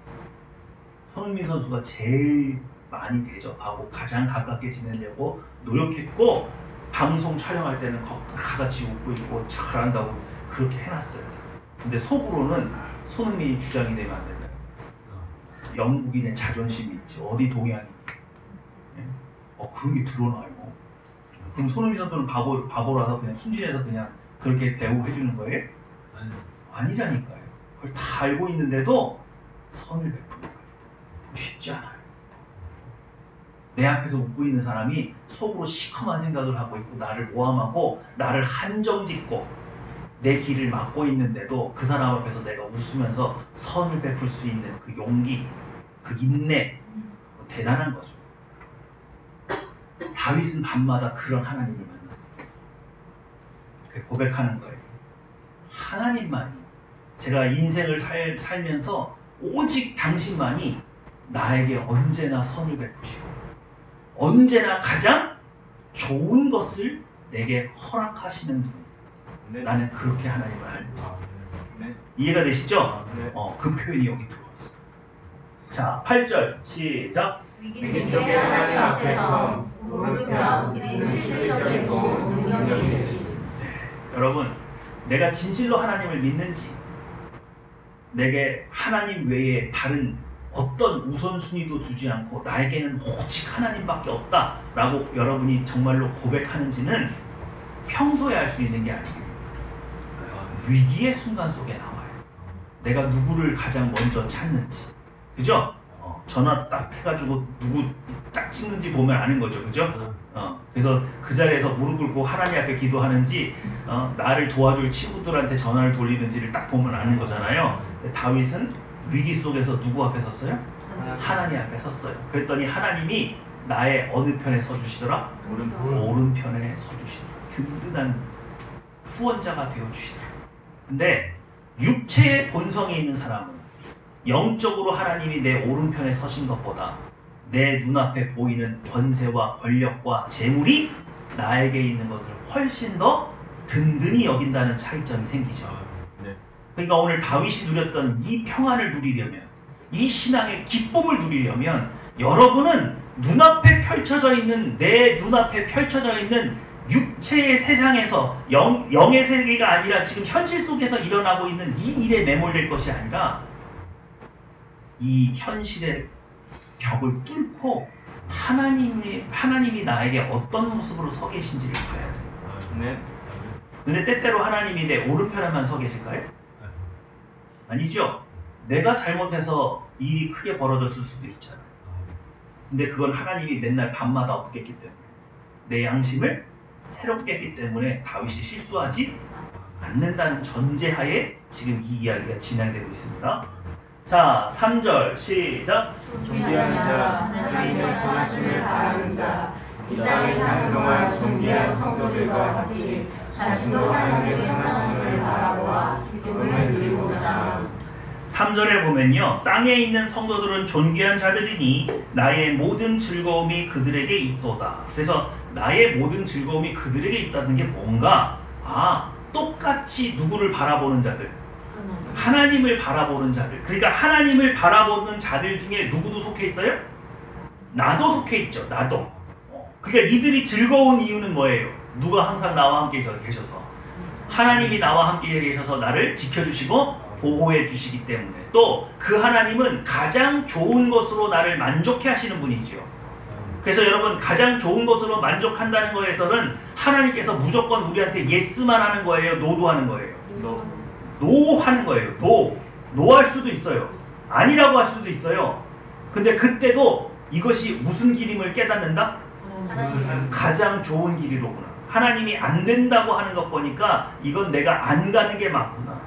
Speaker 1: 손흥민 선수가 제일 많이 대접하고 가장 가깝게 지내려고 노력했고, 방송 촬영할 때는 다 같이 웃고 있고 잘한다고 그렇게 해놨어요. 근데 속으로는 손흥민이 주장이 되면 안 된다. 영국인의 자존심이 있지. 어디 동양인이. 그런 게 드러나요. 그럼 손흥민 선수는 바보라서 그냥 순진해서 그냥 그렇게 대우해주는 거예요? 아니라니까요. 그걸 다 알고 있는데도 선을 베푸는 거예요. 쉽지 않아요. 내 앞에서 웃고 있는 사람이 속으로 시커먼 생각을 하고 있고 나를 모함하고 나를 한정짓고 내 길을 막고 있는데도 그 사람 앞에서 내가 웃으면서 선을 베풀 수 있는 그 용기, 그 인내, 대단한 거죠. 다윗은 밤마다 그런 하나님을 만났어요. 고백하는 거예요. 하나님만이, 제가 인생을 살면서 오직 당신만이 나에게 언제나 선을 베푸시고 언제나 가장 좋은 것을 내게 허락하시는 분.
Speaker 3: 네.
Speaker 1: 나는 그렇게 하나님을 알고 있어요.
Speaker 3: 네.
Speaker 1: 이해가 되시죠?
Speaker 3: 네.
Speaker 1: 그 표현이 여기 들어왔어요. 자, 8절 시작.
Speaker 4: 위기 속에 하나님 앞에서 무릎 꿇는 실질적인 도움 능력이 되시니.
Speaker 1: 여러분, 내가 진실로 하나님을 믿는지, 내게 하나님 외에 다른 어떤 우선순위도 주지 않고 나에게는 오직 하나님밖에 없다라고 여러분이 정말로 고백하는지는 평소에 알 수 있는 게 아니에요. 위기의 순간 속에 나와요. 내가 누구를 가장 먼저 찾는지. 그죠? 전화 딱 해가지고 누구 딱 찍는지 보면 아는 거죠. 그죠? 그래서 그 자리에서 무릎 꿇고 하나님 앞에 기도하는지, 나를 도와줄 친구들한테 전화를 돌리는지를 딱 보면 아는 거잖아요. 근데 다윗은 위기 속에서 누구 앞에 섰어요? 하나님 앞에 섰어요. 그랬더니 하나님이 나의 어느 편에 서주시더라? 오른편에 서주시더라. 든든한 후원자가 되어주시더라. 근데 육체의 본성에 있는 사람은 영적으로 하나님이 내 오른편에 서신 것보다 내 눈앞에 보이는 권세와 권력과 재물이 나에게 있는 것을 훨씬 더 든든히 여긴다는 차이점이 생기죠. 그러니까 오늘 다윗이 누렸던 이 평안을 누리려면, 이 신앙의 기쁨을 누리려면 여러분은 눈앞에 펼쳐져 있는 내 눈앞에 펼쳐져 있는 육체의 세상에서 영의 세계가 아니라 지금 현실 속에서 일어나고 있는 이 일에 매몰될 것이 아니라 이 현실의 벽을 뚫고 하나님이 나에게 어떤 모습으로 서 계신지를 봐야 돼요.
Speaker 3: 네.
Speaker 1: 근데 때때로 하나님이 내 오른편에만 서 계실까요? 아니죠. 내가 잘못해서 일이 크게 벌어졌을 수도 있잖아요. 근데 그건 하나님이 맨날 밤마다 어떻게 했기 때문에 내 양심을 새롭게 했기 때문에 다윗이 실수하지 않는다는 전제하에 지금 이 이야기가 진행되고 있습니다. 자, 3절 시작.
Speaker 4: 존귀한 자, 하나님의 선하심을 바라는 자, 이 땅에 사는 동안 존귀한 성도들과 같이 자신도 하나님의 선하심을 바라보아 기쁨을 누리고자.
Speaker 1: 3절에 보면요, 땅에 있는 성도들은 존귀한 자들이니 나의 모든 즐거움이 그들에게 있도다. 그래서 나의 모든 즐거움이 그들에게 있다는 게 뭔가? 똑같이 누구를 바라보는 자들, 하나님을 바라보는 자들. 그러니까 하나님을 바라보는 자들 중에 누구도 속해 있어요? 나도 속해 있죠. 나도. 그러니까 이들이 즐거운 이유는 뭐예요? 누가 항상 나와 함께 계셔서, 하나님이 나와 함께 계셔서 나를 지켜주시고 보호해 주시기 때문에, 또 그 하나님은 가장 좋은 것으로 나를 만족해 하시는 분이지요. 그래서 여러분, 가장 좋은 것으로 만족한다는 거에서는 하나님께서 무조건 우리한테 예스만 하는 거예요? 노도 하는 거예요? 노 하는 거예요. 노 할 수도 있어요. 아니라고 할 수도 있어요. 근데 그때도 이것이 무슨 길임을 깨닫는다? 가장 좋은 길이로구나. 하나님이 안 된다고 하는 것 보니까 이건 내가 안 가는 게 맞구나.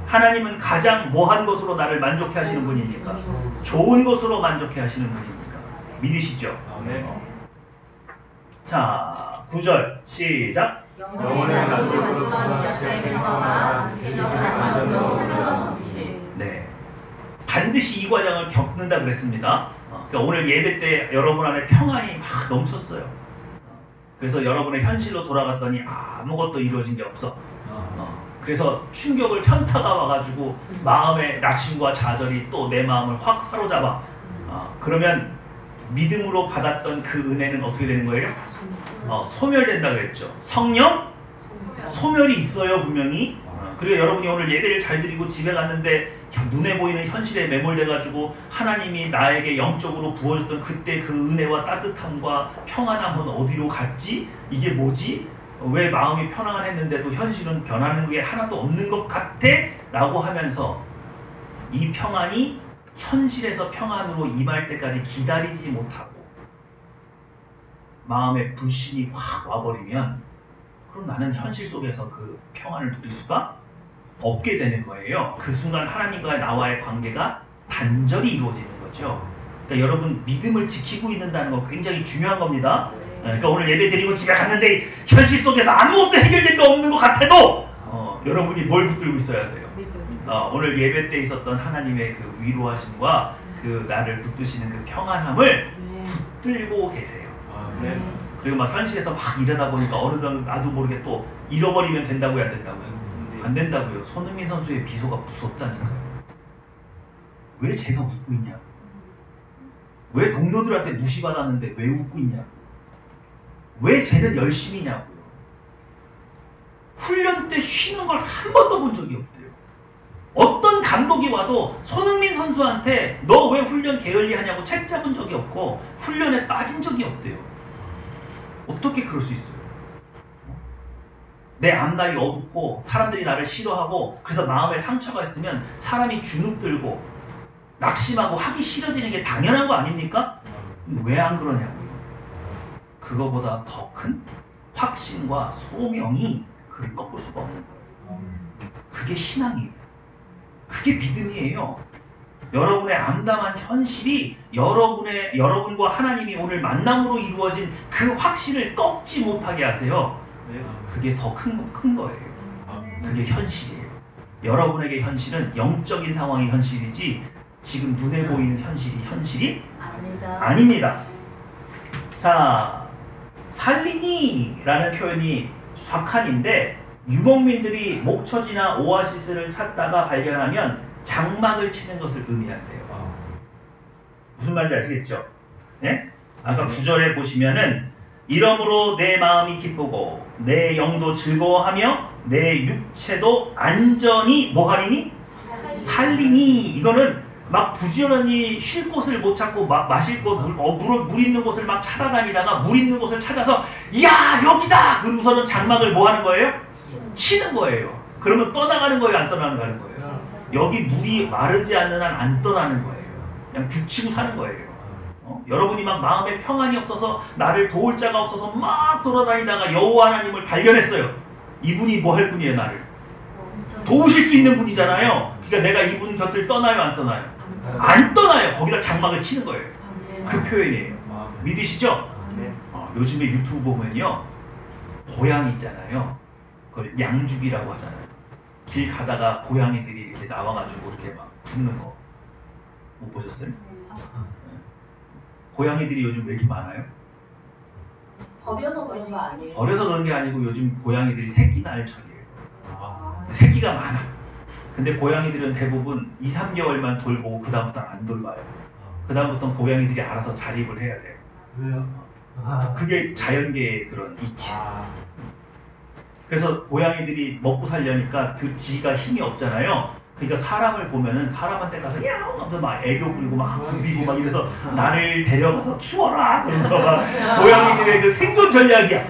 Speaker 1: 하나님은 가장 뭐한 것으로 나를 만족해 하시는 분이니까, 좋은 것으로 만족해 하시는 분이니까. 믿으시죠?
Speaker 3: 네.
Speaker 1: 자, 9절 시작.
Speaker 4: 영혼의 만족으로 주시옵소서.
Speaker 1: 네, 반드시 이 과정을 겪는다 그랬습니다. 그러니까 오늘 예배 때 여러분 안에 평안이 막 넘쳤어요. 그래서 여러분의 현실로 돌아갔더니 아무것도 이루어진 게 없어. 그래서 충격을 현타가 와가지고 마음의 낙심과 좌절이 또 내 마음을 확 사로잡아. 그러면 믿음으로 받았던 그 은혜는 어떻게 되는 거예요? 소멸된다 그랬죠. 성령? 소멸이 있어요, 분명히. 그리고 여러분이 오늘 예배를 잘 드리고 집에 갔는데 눈에 보이는 현실에 매몰돼가지고 하나님이 나에게 영적으로 부어줬던 그때 그 은혜와 따뜻함과 평안함은 어디로 갔지? 이게 뭐지? 왜 마음이 편안했는데도 현실은 변하는 게 하나도 없는 것 같아? 라고 하면서 이 평안이 현실에서 평안으로 임할 때까지 기다리지 못하고 마음에 불신이 확 와버리면, 그럼 나는 현실 속에서 그 평안을 누릴 수가 없게 되는 거예요. 그 순간 하나님과 나와의 관계가 단절이 이루어지는 거죠. 그러니까 여러분, 믿음을 지키고 있는다는 거 굉장히 중요한 겁니다. 그러니까 오늘 예배 드리고 집에 갔는데 현실 속에서 아무것도 해결된 거 없는 것 같아도 여러분이 뭘 붙들고 있어야 돼요? 오늘 예배 때 있었던 하나님의 그 위로하심과 그 나를 붙드시는 그 평안함을 붙들고 계세요. 그리고 막 현실에서 막 일하다 보니까 어느 날 나도 모르게 또 잃어버리면 된다고요, 안 된다고요? 안 된다고요. 손흥민 선수의 미소가 무섭다니까요. 왜 제가 웃고 있냐? 왜 동료들한테 무시받았는데 왜 웃고 있냐? 왜 쟤는 열심히냐고요. 훈련 때 쉬는 걸 한 번도 본 적이 없대요. 어떤 감독이 와도 손흥민 선수한테 너 왜 훈련 게을리하냐고 책 잡은 적이 없고 훈련에 빠진 적이 없대요. 어떻게 그럴 수 있어요? 내 앞날이 어둡고 사람들이 나를 싫어하고 그래서 마음에 상처가 있으면 사람이 주눅들고 낙심하고 하기 싫어지는 게 당연한 거 아닙니까? 왜 안 그러냐고요. 그거보다 더 큰 확신과 소명이 그를 꺾을 수가 없는 거예요. 그게 신앙이에요. 그게 믿음이에요. 여러분의 암담한 현실이 여러분과 하나님이 오늘 만남으로 이루어진 그 확신을 꺾지 못하게 하세요. 그게 더 큰 거예요. 그게 현실이에요. 여러분에게 현실은 영적인 상황이 현실이지 지금 눈에 보이는 현실이 아닙니다. 자, 살리니라는 표현이 삭한인데 유목민들이 목초지나 오아시스를 찾다가 발견하면 장막을 치는 것을 의미한대요. 무슨 말인지 아시겠죠? 네? 아까 9절에 보시면은 이러므로 내 마음이 기쁘고 내 영도 즐거워하며 내 육체도 안전히 뭐하리니? 살리니. 이거는 막 부지런히 쉴 곳을 못 찾고 마실 곳, 물 있는 곳을 막 찾아다니다가 물 있는 곳을 찾아서 야 여기다! 그러고서는 장막을 뭐 하는 거예요? 치는 거예요. 그러면 떠나가는 거예요? 안 떠나가는 거예요? 여기 물이 마르지 않는 한 안 떠나는 거예요. 그냥 죽치고 사는 거예요. 여러분이 막 마음에 평안이 없어서 나를 도울 자가 없어서 막 돌아다니다가 여호와 하나님을 발견했어요. 이분이 뭐 할 분이에요? 나를 도우실 수 있는 분이잖아요. 그러니까 내가 이분 곁을 떠나요? 안 떠나요? 안 떠나요. 거기다 장막을 치는 거예요. 그 표현이에요. 믿으시죠? 요즘에 유튜브 보면요 고양이 있잖아요. 그걸 양주기라고 하잖아요. 길 가다가 고양이들이 이렇게 나와가지고 이렇게 막 짖는 거 못 보셨어요? 고양이들이 요즘 왜 이렇게 많아요?
Speaker 2: 버려서 그런 거 아니에요?
Speaker 1: 버려서 그런 게 아니고 요즘 고양이들이 새끼 낳을 철이에요. 새끼가 많아. 근데 고양이들은 대부분 2, 3개월만 돌보고 그 다음부터는 안 돌봐요. 그 다음부터는 고양이들이 알아서 자립을 해야 돼요.
Speaker 3: 왜요?
Speaker 1: 그게 자연계의 그런 이치. 그래서 고양이들이 먹고 살려니까 지가 힘이 없잖아요. 그러니까 사람을 보면은 사람한테 가서 야옹 하면서 막 애교 부리고 막 부비고 막 이래서 나를 데려가서 키워라 그러면서 막 고양이들의 그 생존 전략이야.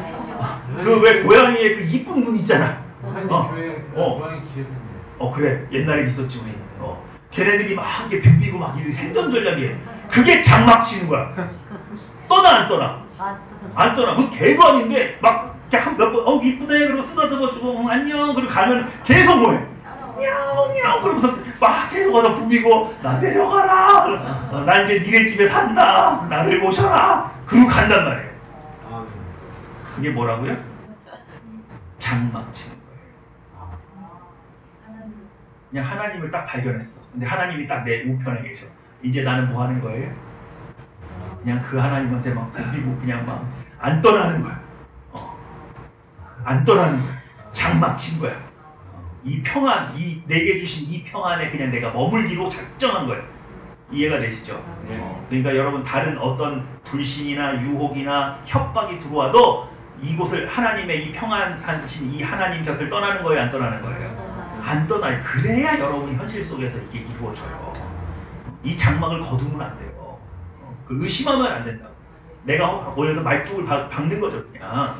Speaker 1: 그 왜 고양이의 그 이쁜 눈 있잖아.
Speaker 3: 고양이 귀엽던데.
Speaker 1: 그래 옛날에 있었지 우리. 걔네들이 막 이렇게 부비고 막 이렇게 생존 전략이에요. 그게 장막 치는 거야. 떠나 안 떠나? 안 떠나. 뭐 개도 아닌데 막 한 몇 번 이쁘네 그러고 쓰다듬어주고 안녕 그러고 가면 계속 뭐해? 야옹야옹 그러면서 막 계속 와서 부비고 나 내려가라. 나 이제 니네 집에 산다. 나를 모셔라. 그러고 간단 말이에요. 그게 뭐라고요? 장막 치는 거예요. 그냥 하나님을 딱 발견했어. 근데 하나님이 딱 내 우편에 계셔. 이제 나는 뭐 하는 거예요? 그냥 그 하나님한테 막 부비고 그냥 막 안 떠나는 거야. 안 떠나는 거야. 장막 친 거야. 이 평안, 이 내게 주신 이 평안에 그냥 내가 머물기로 작정한 거예요. 이해가 되시죠? 그러니까 여러분 다른 어떤 불신이나 유혹이나 협박이 들어와도 이곳을 하나님의 이 평안하신 이 하나님 곁을 떠나는 거예요? 안 떠나는 거예요? 안 떠나요. 그래야 여러분이 현실 속에서 이게 이루어져요. 이 장막을 거두면 안 돼요. 그 의심하면 안 된다고. 내가 오히려 말뚝을 박는 거죠 그냥.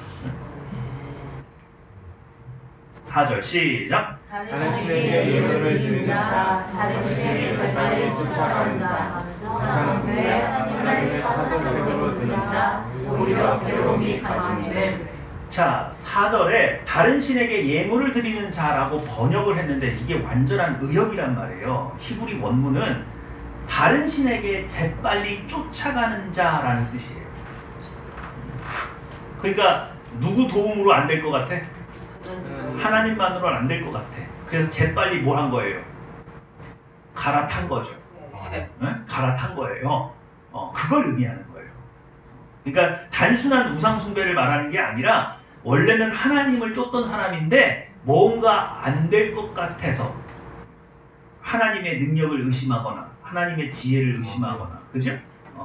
Speaker 1: 4절 시작.
Speaker 2: 다른 신에게 예물을 드리는 자, 다른 신에게 절반을 쫓아가는 자, 사상수에 하나님을 사사적으로 드는 자, 오히려 괴로움이 가중됨.
Speaker 1: 자, 4절에 다른 신에게 예물을 드리는 자라고 번역을 했는데 이게 완전한 의역이란 말이에요. 히브리 원문은 다른 신에게 재빨리 쫓아가는 자라는 뜻이에요. 그러니까 누구 도움으로 안 될 것 같아? 하나님만으로는 안 될 것 같아. 그래서 재빨리 뭘 한 거예요? 갈아탄 거죠. 네? 갈아탄 거예요. 그걸 의미하는 거예요. 그러니까 단순한 우상숭배를 말하는 게 아니라 원래는 하나님을 쫓던 사람인데 뭔가 안 될 것 같아서 하나님의 능력을 의심하거나 하나님의 지혜를 의심하거나 그죠?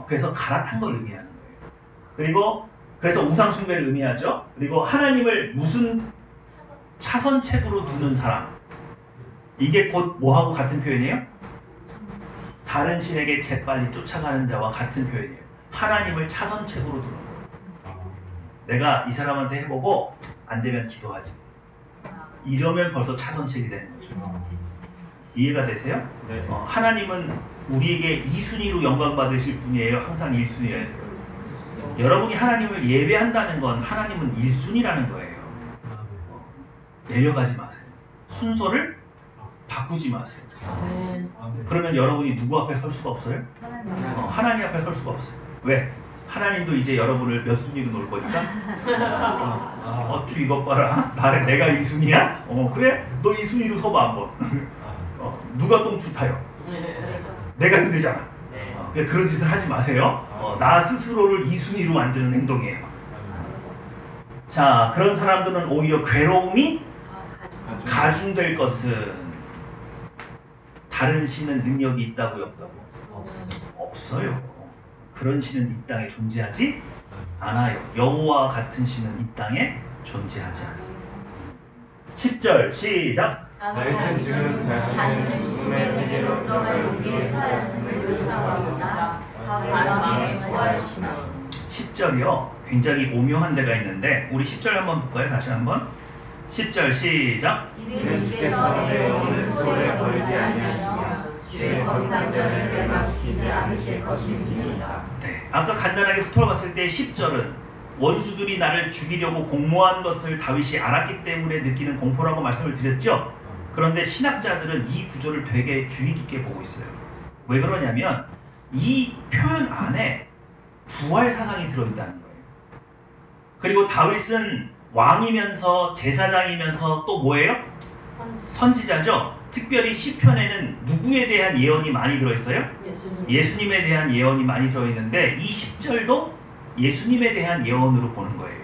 Speaker 1: 그래서 갈아탄 걸 의미하는 거예요. 그리고 그래서 우상숭배를 의미하죠. 그리고 하나님을 무슨 차선책으로 두는 사람, 이게 곧 뭐하고 같은 표현이에요? 다른 신에게 재빨리 쫓아가는 자와 같은 표현이에요. 하나님을 차선책으로 두는 거예요. 내가 이 사람한테 해보고 안 되면 기도하지. 이러면 벌써 차선책이 되는 거죠. 이해가 되세요?
Speaker 3: 네.
Speaker 1: 하나님은 우리에게 2순위로 영광 받으실 분이에요? 항상 1순위예요? 여러분이 하나님을 예배한다는 건 하나님은 1순위라는 거예요. 내려가지 마세요. 순서를 바꾸지 마세요. 그러면 여러분이 누구 앞에 설 수가 없어요? 하나님 앞에 설 수가 없어요. 왜? 하나님도 이제 여러분을 몇 순위로 놓을 거니까 어쭈 이것 봐라. 내가 2순위야? 그래? 너 2순위로 서봐 한번. 누가 똥줄 타요? 내가 힘들잖아. 그런 짓을 하지 마세요. 나 스스로를 2순위로 만드는 행동이에요. 자, 그런 사람들은 오히려 괴로움이 가중될 것은 다른 신은 능력이 있다고요? 없어요. 그런 신은 이 땅에 존재하지 않아요. 여호와와 같은 신은 이 땅에 존재하지 않습니다. 10절 시작.
Speaker 3: 다윗은 지금 자신의 죽음의 세계로 들어갈 용기를 찾았음을 요청합니다. 다윗의 부활신앙.
Speaker 1: 10절이요. 굉장히 오묘한 데가 있는데 우리 10절 한번 볼까요? 다시 한번. 10절 시작.
Speaker 2: 이는 주께서 내 영혼을 소홀히 버리지 아니하시며 주의 거룩한 자를 멸망시키지 않으실 것입니다.
Speaker 1: 네. 아까 간단하게 훑어봤을 때 10절은 원수들이 나를 죽이려고 공모한 것을 다윗이 알았기 때문에 느끼는 공포라고 말씀을 드렸죠. 그런데 신학자들은 이 구절을 되게 주의 깊게 보고 있어요. 왜 그러냐면 이 표현 안에 부활 사상이 들어있다는 거예요. 그리고 다윗은 왕이면서 제사장이면서 또 뭐예요? 선지자죠. 특별히 시편에는 누구에 대한 예언이 많이 들어있어요? 예수님에 대한 예언이 많이 들어있는데 이 10절도 예수님에 대한 예언으로 보는 거예요.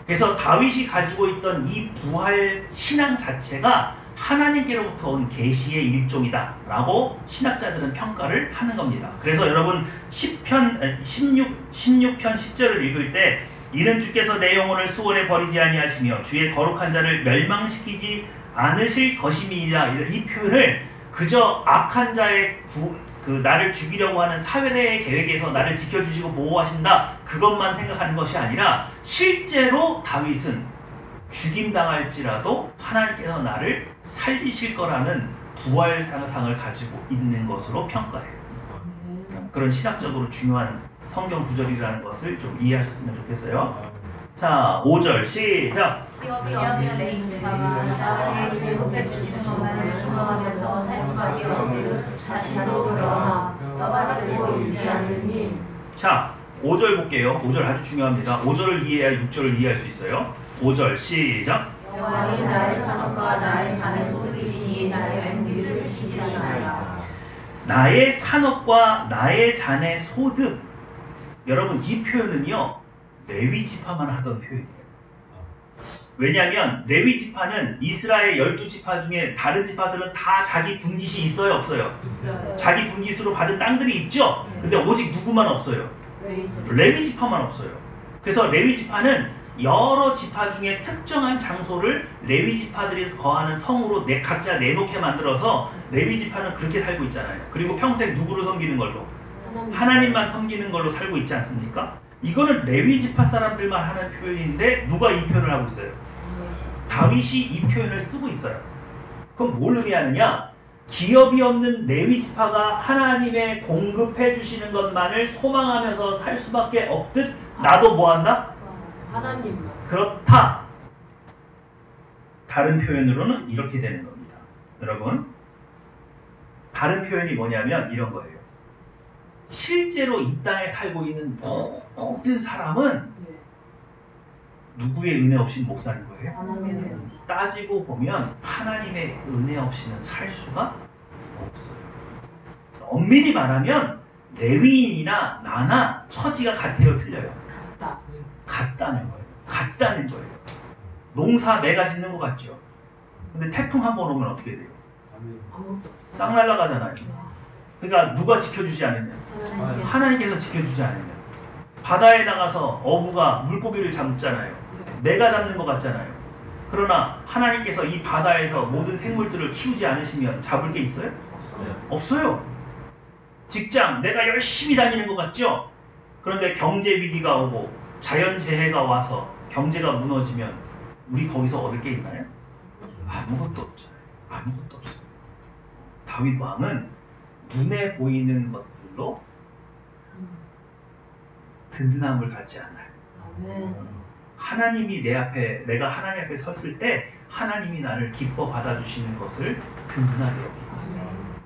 Speaker 1: 그래서 다윗이 가지고 있던 이 부활 신앙 자체가 하나님께로부터 온 계시의 일종이다 라고 신학자들은 평가를 하는 겁니다. 그래서 여러분 16편 10절을 읽을 때 이는 주께서 내 영혼을 수월에 버리지 아니하시며 주의 거룩한 자를 멸망시키지 않으실 것임이니라, 이 표현을 그저 악한 자의 나를 죽이려고 하는 사회의 계획에서 나를 지켜주시고 보호하신다 그것만 생각하는 것이 아니라 실제로 다윗은 죽임당할지라도 하나님께서 나를 살리실 거라는 부활 상상을 가지고 있는 것으로 평가해요. 그런 신학적으로 중요한 성경 구절이라는 것을 좀 이해하셨으면 좋겠어요. 자, 5절 시작.
Speaker 2: 기업이 없는 레이즈가 나를 공급해 주시는 것만을 소망하면서 살 수밖에 없는 자신으로 그러나 떠받들고 있지 않는 힘.
Speaker 1: 자, 5절 볼게요. 5절 아주 중요합니다. 5절을 이해해야 6절을 이해할 수 있어요. 5절 시작.
Speaker 2: 여호와는 나의 산업과 나의 잔의 소득이시니 나의 맹비를 지키지 않아야.
Speaker 1: 나의 산업과 나의 잔의 소득. 여러분 이 표현은요 레위 지파만 하던 표현이에요. 왜냐하면 레위 지파는 이스라엘 12지파 중에 다른 지파들은 다 자기 분깃이 있어요 없어요?
Speaker 2: 있어요.
Speaker 1: 자기 분깃으로 받은 땅들이 있죠. 근데 오직 누구만 없어요? 레위 지파만 없어요. 그래서 레위 지파는 여러 지파 중에 특정한 장소를 레위 지파들이 거하는 성으로 각자 내놓게 만들어서 레위 지파는 그렇게 살고 있잖아요. 그리고 평생 누구를 섬기는 걸로? 하나님만 섬기는 걸로 살고 있지 않습니까? 이거는 레위 지파 사람들만 하는 표현인데 누가 이 표현을 하고 있어요? 다윗이 이 표현을 쓰고 있어요. 그럼 뭘 의미하느냐? 기업이 없는 레위 지파가 하나님의 공급해 주시는 것만을 소망하면서 살 수밖에 없듯 나도 뭐 한다?
Speaker 2: 하나님만.
Speaker 1: 그렇다. 다른 표현으로는 이렇게 되는 겁니다. 여러분, 다른 표현이 뭐냐면 이런 거예요. 실제로 이 땅에 살고 있는 모든 사람은 누구의 은혜 없이는 못 사는 거예요?
Speaker 2: 하나님의.
Speaker 1: 따지고 보면 하나님의 은혜 없이는 살 수가 없어요. 엄밀히 말하면 레위인이나 나나 처지가 같아요, 틀려요? 같다는 거예요. 같다는 거예요. 농사 내가 짓는 것 같죠? 근데 태풍 한 번 오면 어떻게 돼요? 싹 날아가잖아요. 그러니까 누가 지켜주지 않으면? 하나님께서 지켜주지 않으면. 바다에 나가서 어부가 물고기를 잡잖아요. 내가 잡는 것 같잖아요. 그러나 하나님께서 이 바다에서 모든 생물들을 키우지 않으시면 잡을 게 있어요? 없어요. 직장 내가 열심히 다니는 것 같죠? 그런데 경제 위기가 오고 자연재해가 와서 경제가 무너지면 우리 거기서 얻을 게 있나요? 아무것도 없잖아요. 아무것도 없어요. 다윗 왕은 눈에 보이는 것들로 든든함을 갖지 않아요. 하나님이 내가 하나님 앞에 섰을 때 하나님이 나를 기뻐 받아주시는 것을 든든하게 여기고 있어요.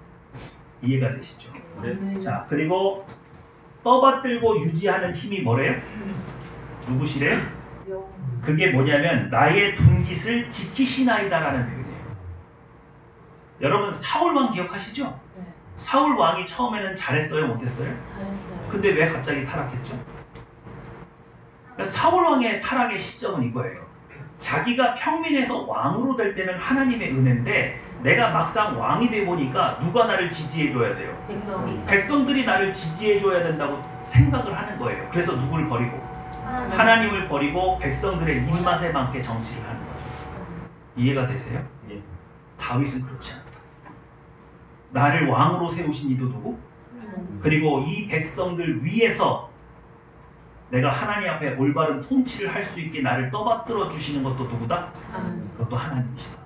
Speaker 1: 이해가 되시죠? 네. 자, 그리고 떠받들고 유지하는 힘이 뭐래요? 누구시래요? 그게 뭐냐면 나의 분깃을 지키시나이다라는 표현이에요. 여러분 사울 왕 기억하시죠?
Speaker 2: 네.
Speaker 1: 사울 왕이 처음에는 잘했어요? 못했어요?
Speaker 2: 잘했어요.
Speaker 1: 근데 왜 갑자기 타락했죠? 그러니까 사울 왕의 타락의 시점은 이거예요. 자기가 평민에서 왕으로 될 때는 하나님의 은혜인데 내가 막상 왕이 돼 보니까 누가 나를 지지해 줘야 돼요?
Speaker 2: 백성이
Speaker 1: 백성들이 나를 지지해 줘야 된다고 생각을 하는 거예요. 그래서 누구를 버리고? 하나님을 버리고 백성들의 입맛에 맞게 정치를 하는 거죠. 이해가 되세요?
Speaker 3: 예.
Speaker 1: 다윗은 그렇지 않다. 나를 왕으로 세우신 이도 누구? 그리고 이 백성들 위에서 내가 하나님 앞에 올바른 통치를 할 수 있게 나를 떠받들어 주시는 것도 누구다? 그것도 하나님이시다.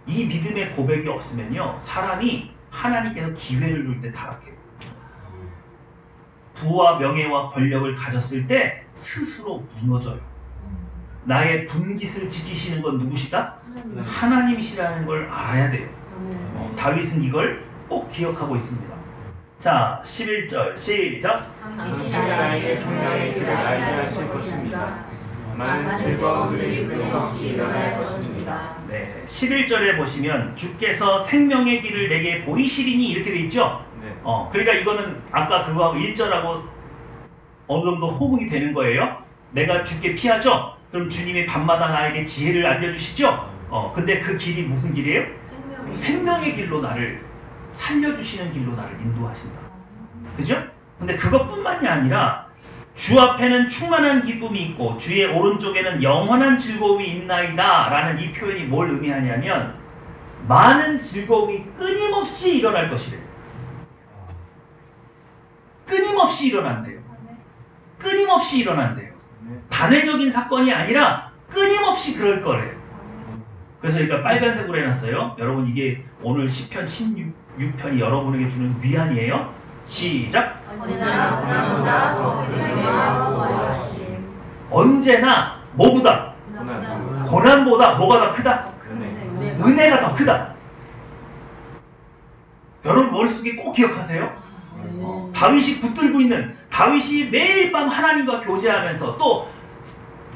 Speaker 1: 이 믿음의 고백이 없으면요, 사람이 하나님께서 기회를 줄 때 타락해요. 부와 명예와 권력을 가졌을 때 스스로 무너져요. 나의 분깃을 지키시는 건 누구시다? 하나님이시라는 걸 알아야 돼요. 다윗은 이걸 꼭 기억하고 있습니다. 자, 11절 시작.
Speaker 2: 당신이
Speaker 3: 나에게 생명의 길을 알게 하실 것입니다. 많은 즐거움들이 끊임없이 일어날 것입니다.
Speaker 1: 네, 11절에 보시면 주께서 생명의 길을 내게 보이시리니 이렇게 돼 있죠?
Speaker 3: 네.
Speaker 1: 그러니까 이거는 아까 그거하고 1절하고 어느 정도 호응이 되는 거예요. 내가 주께 피하죠? 그럼 주님이 밤마다 나에게 지혜를 알려주시죠? 근데 그 길이 무슨 길이에요? 생명의 길로 나를 살려주시는 길로 나를 인도하신다. 그죠? 근데 그것뿐만이 아니라 주 앞에는 충만한 기쁨이 있고 주의 오른쪽에는 영원한 즐거움이 있나이다 라는 이 표현이 뭘 의미하냐면 많은 즐거움이 끊임없이 일어날 것이래요. 끊임없이 일어난대요. 끊임없이 일어난대요. 단회적인 사건이 아니라 끊임없이 그럴 거래요. 그래서 그러니까 빨간색으로 해놨어요. 여러분 이게 오늘 시편 16편이 여러분에게 주는 위안이에요. 시작.
Speaker 2: 언제나 고난보다 더 큰 은혜와 보호하심.
Speaker 1: 언제나 뭐보다? 고난보다 뭐가 더 크다? 은혜가 더 크다. 여러분 머릿속에 꼭 기억하세요. 다윗이 붙들고 있는, 다윗이 매일 밤 하나님과 교제하면서, 또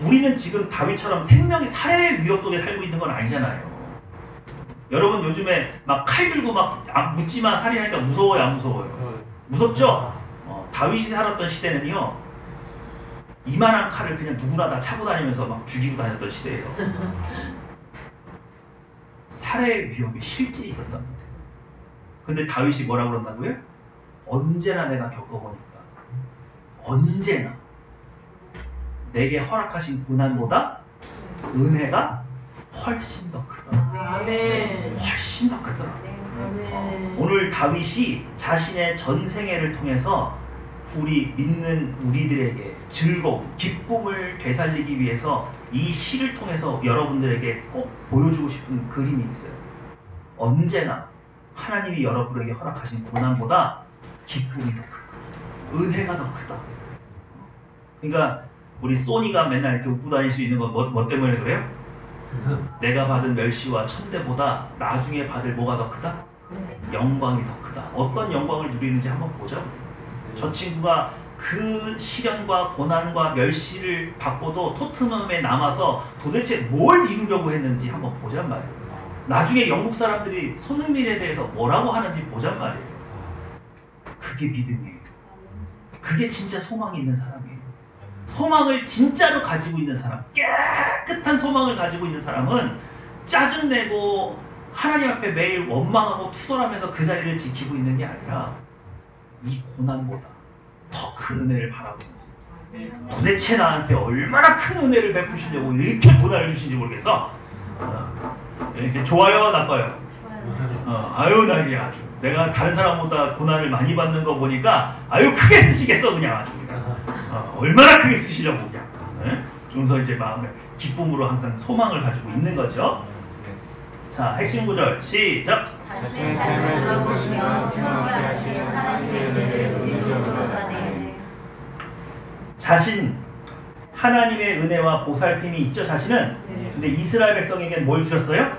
Speaker 1: 우리는 지금 다윗처럼 생명의 살해의 위협 속에 살고 있는 건 아니잖아요. 여러분 요즘에 막 칼 들고 막 묻지마 살인하니까 무서워요, 안 무서워요? 무섭죠? 다윗이 살았던 시대는요, 이만한 칼을 그냥 누구나 다 차고 다니면서 막 죽이고 다녔던 시대예요. 살해의 위협이 실제 있었단 말이에요. 근데 다윗이 뭐라고 그런다고요? 언제나 내가 겪어보니까 언제나 내게 허락하신 고난보다 은혜가 훨씬 더 크더라.
Speaker 2: 아멘.
Speaker 1: 훨씬 더 크더라.
Speaker 2: 아멘.
Speaker 1: 오늘 다윗이 자신의 전생애를 통해서 우리 믿는 우리들에게 즐거움, 기쁨을 되살리기 위해서 이 시를 통해서 여러분들에게 꼭 보여주고 싶은 그림이 있어요. 언제나 하나님이 여러분에게 허락하신 고난보다 기쁨이 더 크다. 은혜가 더 크다. 그러니까 우리 소니가 맨날 이렇게 웃고 다닐 수 있는 건 뭐 때문에 그래요? 내가 받은 멸시와 천대보다 나중에 받을 뭐가 더 크다? 영광이 더 크다. 어떤 영광을 누리는지 한번 보자. 저 친구가 그 시련과 고난과 멸시를 받고도 토트넘에 남아서 도대체 뭘 이루려고 했는지 한번 보잔 말이에요. 나중에 영국 사람들이 손흥민에 대해서 뭐라고 하는지 보잔 말이에요. 그게 믿음이에요. 그게 진짜 소망이 있는 사람이에요. 소망을 진짜로 가지고 있는 사람, 깨끗한 소망을 가지고 있는 사람은 짜증내고 하나님 앞에 매일 원망하고 투덜하면서 그 자리를 지키고 있는 게 아니라 이 고난보다 더 큰 은혜를 바라보면서 도대체 나한테 얼마나 큰 은혜를 베푸시려고 이렇게 고난을 주신지 모르겠어. 이렇게 좋아요, 나빠요? 아유, 나 이게 아주 내가 다른 사람보다 고난을 많이 받는 거 보니까 아유 크게 쓰시겠어 그냥 아주 그냥. 얼마나 크게 쓰시려고 그냥. 그래서 이제 마음에 기쁨으로 항상 소망을 가지고 있는 거죠. 자, 핵심 구절 시작.
Speaker 2: 자신의 삶을 돌아보시며 행복해 하시는 하나님의 은혜를 의존적으로 가네.
Speaker 1: 자신, 하나님의 은혜와 보살핌이 있죠, 자신은. 근데 이스라엘 백성에게는 뭘 주셨어요?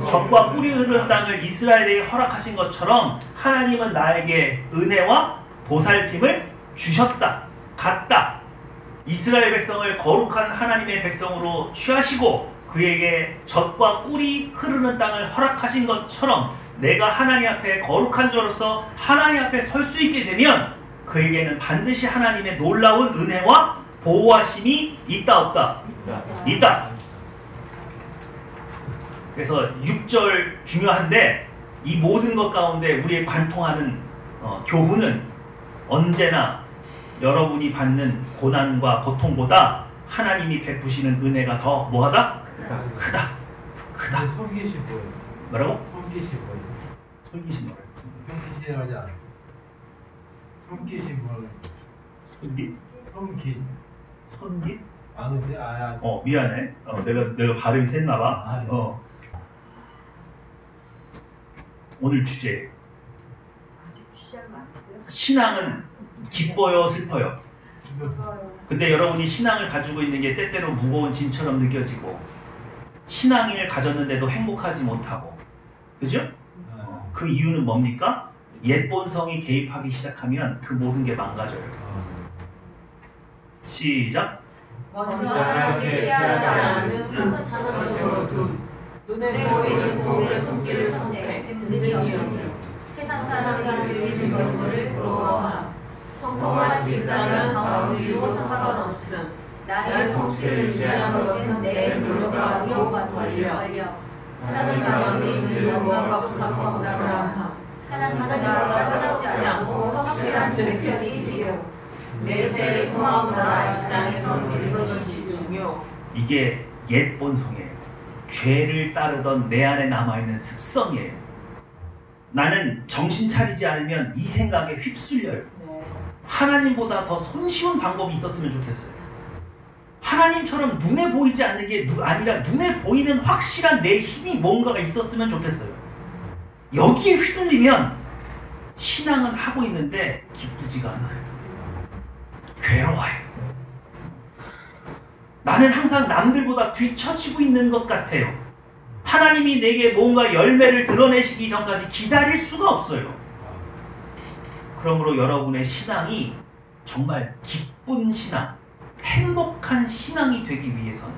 Speaker 1: 적과 꿀이 흐르는 땅을 이스라엘에게 허락하신 것처럼 하나님은 나에게 은혜와 보살핌을 주셨다, 갔다. 이스라엘 백성을 거룩한 하나님의 백성으로 취하시고 그에게 젖과 꿀이 흐르는 땅을 허락하신 것처럼 내가 하나님 앞에 거룩한 자로서 하나님 앞에 설 수 있게 되면 그에게는 반드시 하나님의 놀라운 은혜와 보호하심이 있다, 없다? 있다. 그래서 6절 중요한데 이 모든 것 가운데 우리의 관통하는 교훈은 언제나 여러분이 받는 고난과 고통보다 하나님이 베푸시는 은혜가 더 뭐하다? 크다. 크다.
Speaker 3: 성기시 뭐예요?
Speaker 1: 뭐라고?
Speaker 3: 성기시 뭐예요?
Speaker 1: 솔깃이 뭐라고?
Speaker 3: 성기시라고 하지 않아요? 성기시 뭐라고?
Speaker 1: 손깃?
Speaker 3: 성기.
Speaker 1: 손깃?
Speaker 3: 아는데?
Speaker 1: 미안해. 내가 발음이 샜나봐. 오늘 주제. 신앙은 기뻐요, 슬퍼요? 근데 여러분이 신앙을 가지고 있는 게 때때로 무거운 짐처럼 느껴지고 신앙을 가졌는데도 행복하지 못하고, 그죠? 그 이유는 뭡니까? 옛 본성이 개입하기 시작하면 그 모든 게 망가져요. 시작.
Speaker 2: 먼저 하나님께 피하지 않은 천천으로 둔 눈에 보이는 도움의 손길을 선택 든든히요 세상 사람들이 즐기는 것을 부러워함 성공할 수 있다면 당황주의로 상관없음 나의 성취를 유지하는 것은 내 노력과 의욕과 권력 하나님 가운데 있는 영광과 부탁과 오라함 하나님 나라가 떨어지지 않고 확실한 능편이 필요 내 소망보다 이 땅에서 믿는 것이 중요.
Speaker 1: 이게 옛 본성이에요. 죄를 따르던 내 안에 남아있는 습성이에요. 나는 정신 차리지 않으면 이 생각에 휩쓸려요. 하나님보다 더 손쉬운 방법이 있었으면 좋겠어요. 하나님처럼 눈에 보이지 않는 게 아니라 눈에 보이는 확실한 내 힘이 뭔가가 있었으면 좋겠어요. 여기에 휘둘리면 신앙은 하고 있는데 기쁘지가 않아요. 괴로워요. 나는 항상 남들보다 뒤처지고 있는 것 같아요. 하나님이 내게 뭔가 열매를 드러내시기 전까지 기다릴 수가 없어요. 그러므로 여러분의 신앙이 정말 기쁜 신앙, 행복한 신앙이 되기 위해서는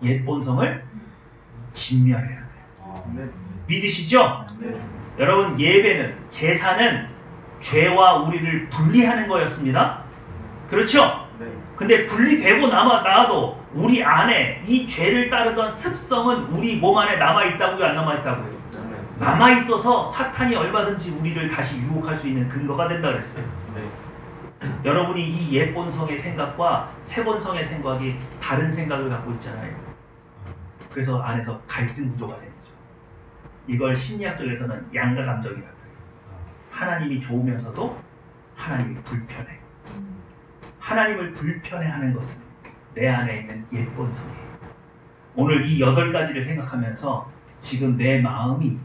Speaker 1: 옛 본성을 진멸해야 돼요. 믿으시죠? 여러분, 예배는, 제사는 죄와 우리를 분리하는 거였습니다. 그렇죠? 근데 분리되고 나도 우리 안에 이 죄를 따르던 습성은 우리 몸 안에 남아있다고요? 안 남아있다고요? 남아있어서 사탄이 얼마든지 우리를 다시 유혹할 수 있는 근거가 된다 그랬어요. 여러분이 이 옛 본성의 생각과 새 본성의 생각이 다른 생각을 갖고 있잖아요. 그래서 안에서 갈등 구조가 생기죠. 이걸 심리학적에서는 양가 감정이라고 해요. 하나님이 좋으면서도 하나님이 불편해. 하나님을 불편해하는 것은 내 안에 있는 옛 본성이에요. 오늘 이 8가지를 생각하면서 지금 내 마음이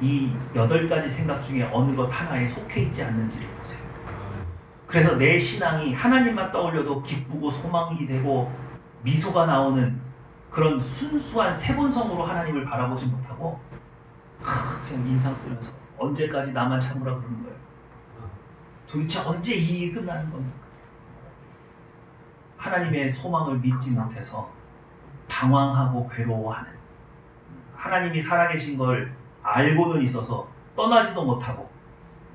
Speaker 1: 이 8가지 생각 중에 어느 것 하나에 속해 있지 않는지를 보세요. 그래서 내 신앙이 하나님만 떠올려도 기쁘고 소망이 되고 미소가 나오는 그런 순수한 새 본성으로 하나님을 바라보지 못하고 그냥 인상 쓰면서 언제까지 나만 참으라 그러는 거예요. 도대체 언제 이 일이 끝나는 겁니까? 하나님의 소망을 믿지 못해서 방황하고 괴로워하는, 하나님이 살아계신 걸 알고는 있어서 떠나지도 못하고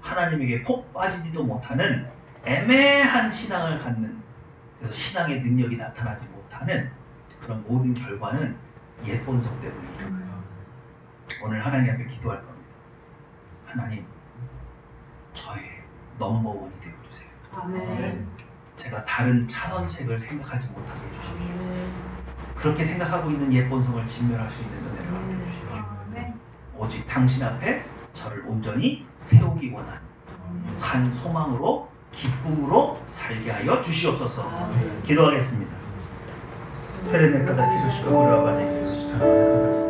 Speaker 1: 하나님에게 폭 빠지지도 못하는 애매한 신앙을 갖는, 그래서 신앙의 능력이 나타나지 못하는 그런 모든 결과는 옛 본성 때문이에요. 오늘 하나님 앞에 기도할 겁니다. 하나님, 저의 넘버원이 되어주세요.
Speaker 2: 아멘.
Speaker 1: 제가 다른 차선책을 생각하지 못하게 해주십시오. 그렇게 생각하고 있는 옛 본성을 진멸할 수 있는 은혜를 함께 주십시오. 오직 당신 앞에 저를 온전히 세우기 원하는 산 소망으로 기쁨으로 살게 하여 주시옵소서. 기도하겠습니다. 하나님의 가다 기도시고 우리 아버지 기도시고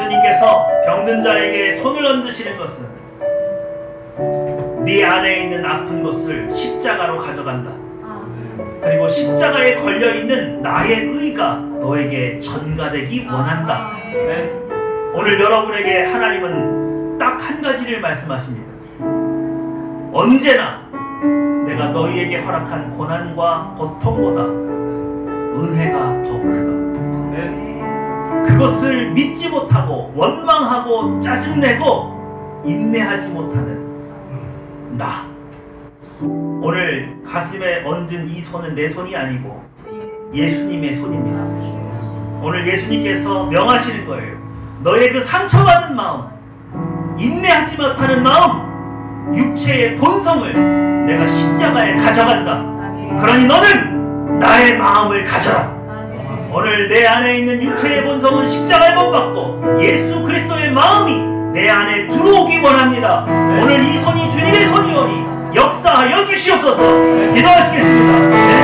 Speaker 1: 예수님께서 병든 자에게 손을 얹으시는 것은 네 안에 있는 아픈 것을 십자가로 가져간다. 그리고 십자가에 걸려있는 나의 의가 너에게 전가되기 원한다. 오늘 여러분에게 하나님은 딱 한 가지를 말씀하십니다. 언제나 내가 너희에게 허락한 고난과 고통보다 은혜가 더 크다. 그것을 믿지 못하고 원망하고 짜증내고 인내하지 못하는 나. 오늘 가슴에 얹은 이 손은 내 손이 아니고 예수님의 손입니다. 오늘 예수님께서 명하시는 거예요. 너의 그 상처받은 마음, 인내하지 못하는 마음, 육체의 본성을 내가 십자가에 가져간다. 그러니 너는 나의 마음을 가져라. 오늘 내 안에 있는 육체의 본성은 십자가에 못 박고 예수 그리스도의 마음이 내 안에 들어오기 원합니다. 오늘 이 손이 주님의 손이오니 역사하여 주시옵소서. 기도하시겠습니다.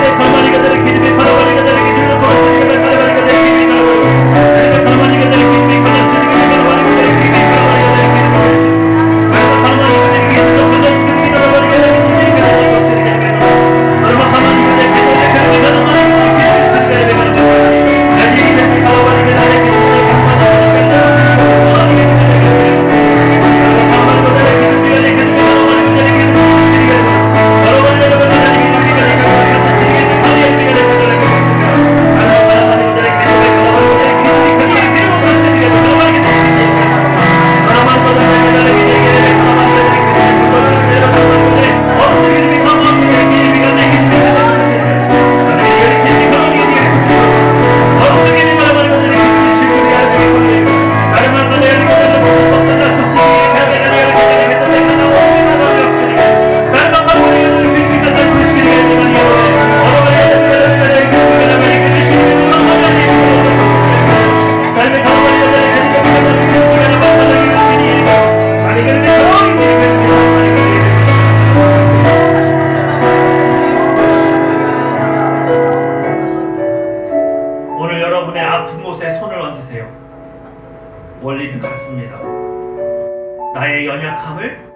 Speaker 1: 원리는 같습니다. 나의 연약함을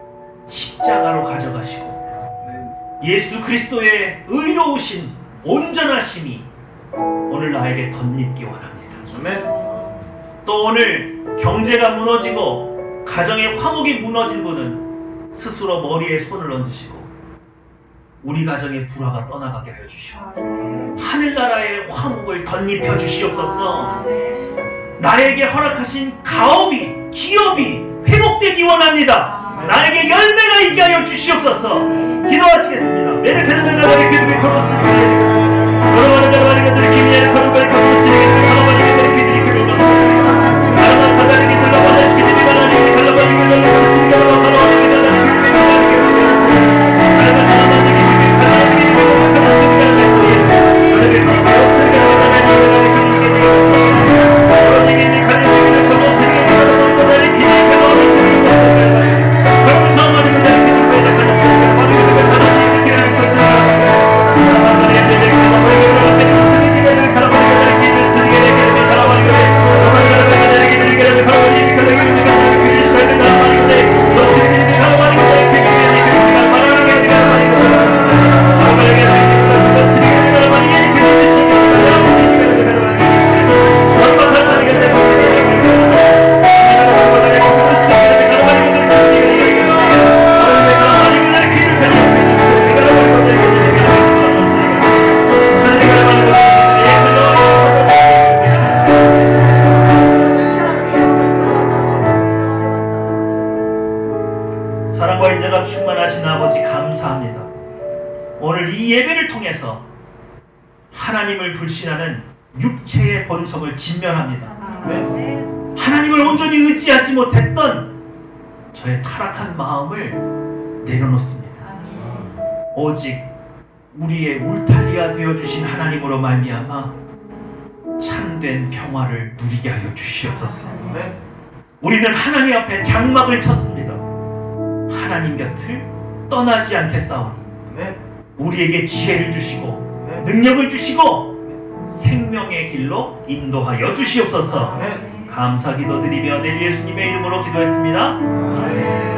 Speaker 1: 십자가로 가져가시고 예수 그리스도의 의로우신 온전하심이 오늘 나에게 덧입기 원합니다. 또 오늘 경제가 무너지고 가정의 화목이 무너진 분은 스스로 머리에 손을 얹으시고 우리 가정의 불화가 떠나가게 하여 주시오. 하늘나라의 화목을 덧입혀 주시옵소서. 나에게 허락하신 가업이, 기업이 회복되기 원합니다. 나에게 열매가 있게 하여 주시옵소서. 기도하시겠습니다. 사랑과 인자가 충만하신 아버지 감사합니다. 오늘 이 예배를 통해서 하나님을 불신하는 육체의 본성을 진멸합니다. 하나님을 온전히 의지하지 못했던 저의 타락한 마음을 내려놓습니다. 오직 우리의 울타리가 되어주신 하나님으로 말미암아 참된 평화를 누리게 하여 주시옵소서. 우리는 하나님 앞에 장막을 쳤습니다. 하나님 곁을 떠나지 않겠사오니 우리에게 지혜를 주시고 능력을 주시고 생명의 길로 인도하여 주시옵소서. 감사 기도드리며 내 주 예수님의 이름으로 기도했습니다.
Speaker 3: 아멘.